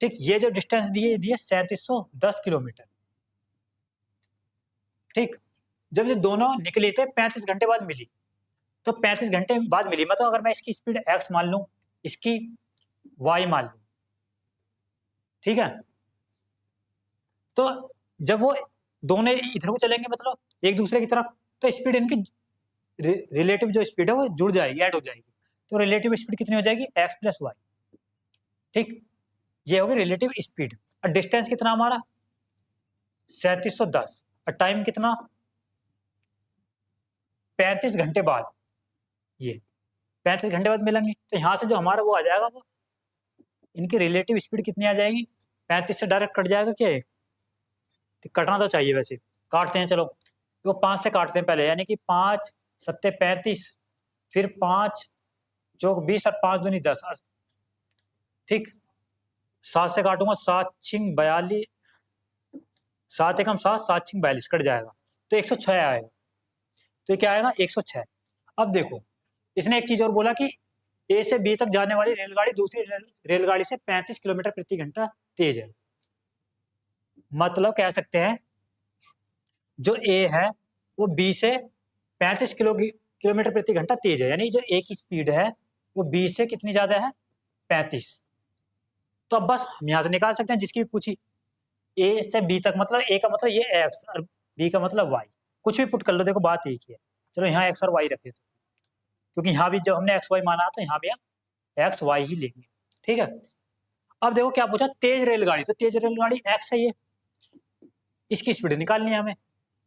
ठीक। ये जो डिस्टेंस दिए 3710 किलोमीटर, ठीक। जब ये दोनों निकले थे 35 घंटे बाद मिली, तो 35 घंटे बाद मिली, मतलब अगर मैं इसकी स्पीड x मान लूं, इसकी y मान लूं, ठीक है। तो जब वो दोनों इधर को चलेंगे मतलब एक दूसरे की तरफ, तो स्पीड इनकी रिलेटिव जो स्पीड है वो जुड़ जाएगी, ऐड हो जाएगी। तो रिलेटिव स्पीड कितनी हो जाएगी, x प्लस वाई, ठीक। ये होगी रिलेटिव स्पीड। और डिस्टेंस कितना हमारा 3710, और टाइम कितना 35 घंटे बाद, ये 35 घंटे बाद मिलेंगे। तो यहाँ से जो हमारा वो आ जाएगा, वो इनकी रिलेटिव स्पीड कितनी आ जाएगी, 35 से डायरेक्ट कट जाएगा क्या, कटना तो चाहिए वैसे, काटते हैं चलो। तो 5 से काटते हैं पहले, यानी कि 5 सत्ते 35, फिर 5 चौक 20 और 5 दूनी 10, ठीक। 7 से काटूंगा 7 छिंग 42, 7 एकम 7, 7 छिंग 42 कट जाएगा, तो 106 आएगा। तो ये क्या आएगा 106। अब देखो इसने एक चीज और बोला कि ए से बी तक जाने वाली रेलगाड़ी दूसरी रेलगाड़ी से 35 किलोमीटर प्रति घंटा तेज है। मतलब कह सकते हैं जो ए है वो बी से 35 किलोमीटर प्रति घंटा तेज है, यानी जो ए की स्पीड है वो बी से कितनी ज्यादा है 35। तो अब बस हम यहां से निकाल सकते हैं जिसकी भी पूछी, ए से बी तक, मतलब ए का मतलब ये एक्स और बी का मतलब वाई, कुछ भी पुट कर लो, देखो बात एक ही है। चलो यहाँ एक्स और वाई रख देते, क्योंकि यहाँ भी जब हमने एक्स वाई माना तो यहाँ भी हम एक्स वाई ही लेंगे, ठीक है। अब देखो क्या पूछा, तेज रेलगाड़ी, तो तेज रेलगाड़ी एक्स है, ये इसकी स्पीड निकालनी है हमें।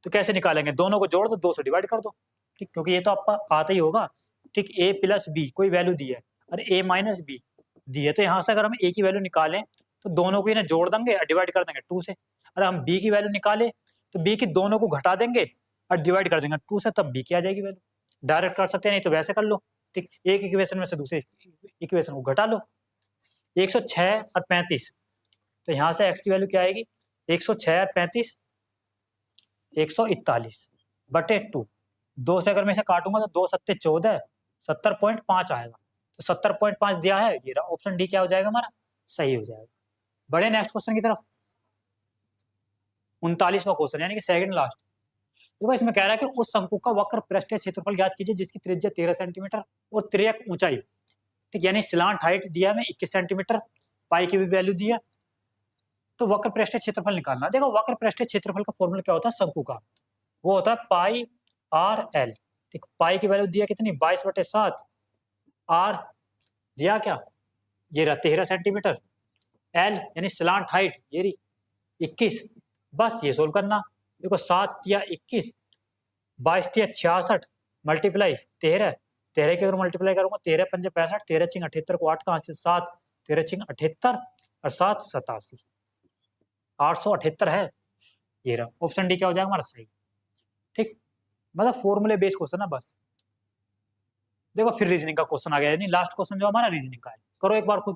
तो कैसे निकालेंगे, दोनों को जोड़ दो, 2 से डिवाइड कर दो, ठीक, क्योंकि ये तो आपका आता ही होगा, ठीक। ए प्लस बी कोई वैल्यू दी है, और a माइनस बी दी है। तो यहाँ से अगर हम a की वैल्यू निकालें तो दोनों को ना जोड़ देंगे और डिवाइड कर देंगे 2 से। अगर हम b की वैल्यू निकालें तो b की दोनों को घटा देंगे और डिवाइड कर देंगे 2 से, तब b की आ जाएगी वैल्यू। डायरेक्ट कर सकते हैं, नहीं तो वैसे कर लो। ठीक, एक इक्वेशन में से दूसरे इक्वेशन को घटा लो। 106 और 35, तो यहाँ से x की वैल्यू क्या आएगी? 106 और 35 141 बटे 2। 2 से अगर मैं इसे काटूंगा तो 2 सत्ते 14, 70.5 आएगा। तो 70.5 दिया है, ये ऑप्शन डी क्या हो जाएगा हमारा? सही हो जाएगा। बढ़े नेक्स्ट क्वेश्चन की तरफ। 39वां क्वेश्चन यानी कि सेकंड लास्ट। देखो इसमें कह रहा है कि उस शंकु का वक्र पृष्ठीय क्षेत्रफल ज्ञात कीजिए जिसकी त्रिज्या 13 सेंटीमीटर और तिर्यक ऊंचाई, ठीक, यानी स्लांट हाइट दिया हमें 21 सेंटीमीटर, पाई की भी वैल्यू दी है। तो वक्र पृष्ठीय क्षेत्रफल निकालना। देखो वक्र पृष्ठीय क्षेत्रफल का फॉर्मूला क्या होता है शंकु का? वो होता है पाई आर एल। ठीक, पाई की वैल्यू दिया कितनी? 22/7। आर दिया क्या? ये रहा 13 सेंटीमीटर। एल यानी स्लांट हाइट ये रही 21। बस ये सोल्व करना। देखो 7 या 21, 22 या 66 मल्टीप्लाई 13, 13 की अगर मल्टीप्लाई करूंगा 13 पंजे 65, 13 छिंग 78 को 8 कहाँ से? 7, 13 छिंग 78 और 7 87, 878 है। ये रहा ऑप्शन डी क्या हो जाएगा हमारा? सही। ठीक, मतलब फॉर्मूले बेस्ड क्वेश्चन है बस। देखो फिर रीजनिंग का क्वेश्चन आ गया, यानी लास्ट क्वेश्चन जो हमारा रीजनिंग का है। करो एक बार खुद।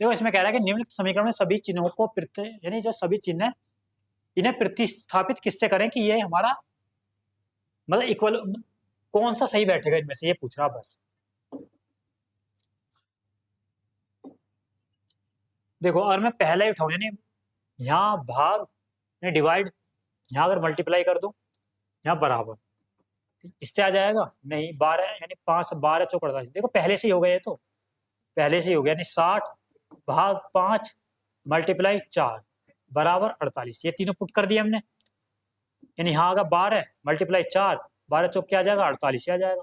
देखो इसमें कह रहा है कि निम्नलिखित समीकरण में सभी चिन्हों को यानी जो सभी चिन्ह है इन्हें प्रतिस्थापित किससे करें कि ये हमारा मतलब इक्वल, कौन सा सही बैठेगा इनमें से, ये पूछ रहा बस। देखो अगर मैं पहला ही उठाऊं यानी यहाँ भाग डिवाइड, यहाँ अगर मल्टीप्लाई कर दूं यहाँ बराबर, इससे आ जाएगा नहीं 12 यानी 5 12 चौक 48। देखो पहले से ही हो गया, ये तो पहले से ही हो गया, यानी 60 भाग 5 मल्टीप्लाई 4 बराबर 48। ये तीनों पुट कर दिए हमने, यानी यहाँ आगा 12 मल्टीप्लाई 4, 12 चौक क्या आ जाएगा? 48 आ जाएगा।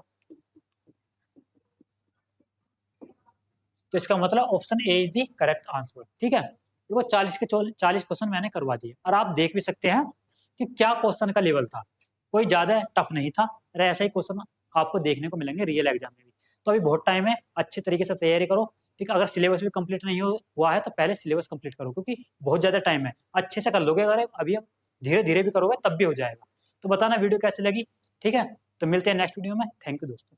तो इसका मतलब option A is the correct answer. ठीक है, देखो 40 के 40 क्वेश्चन मैंने करवा दिए और आप देख भी सकते हैं कि क्या क्वेश्चन का लेवल था, कोई ज्यादा टफ नहीं था। अरे ऐसा ही क्वेश्चन आपको देखने को मिलेंगे रियल एग्जाम में भी। तो अभी बहुत टाइम है, अच्छे तरीके से तैयारी करो। ठीक है, अगर सिलेबस भी कंप्लीट नहीं हुआ है तो पहले सिलेबस कंप्लीट करो, क्योंकि बहुत ज्यादा टाइम है। अच्छे से कर लोगे, अगर अभी अब धीरे धीरे भी करोगे तब भी हो जाएगा। तो बताना वीडियो कैसे लगी। ठीक है, तो मिलते हैं नेक्स्ट वीडियो में। थैंक यू दोस्तों।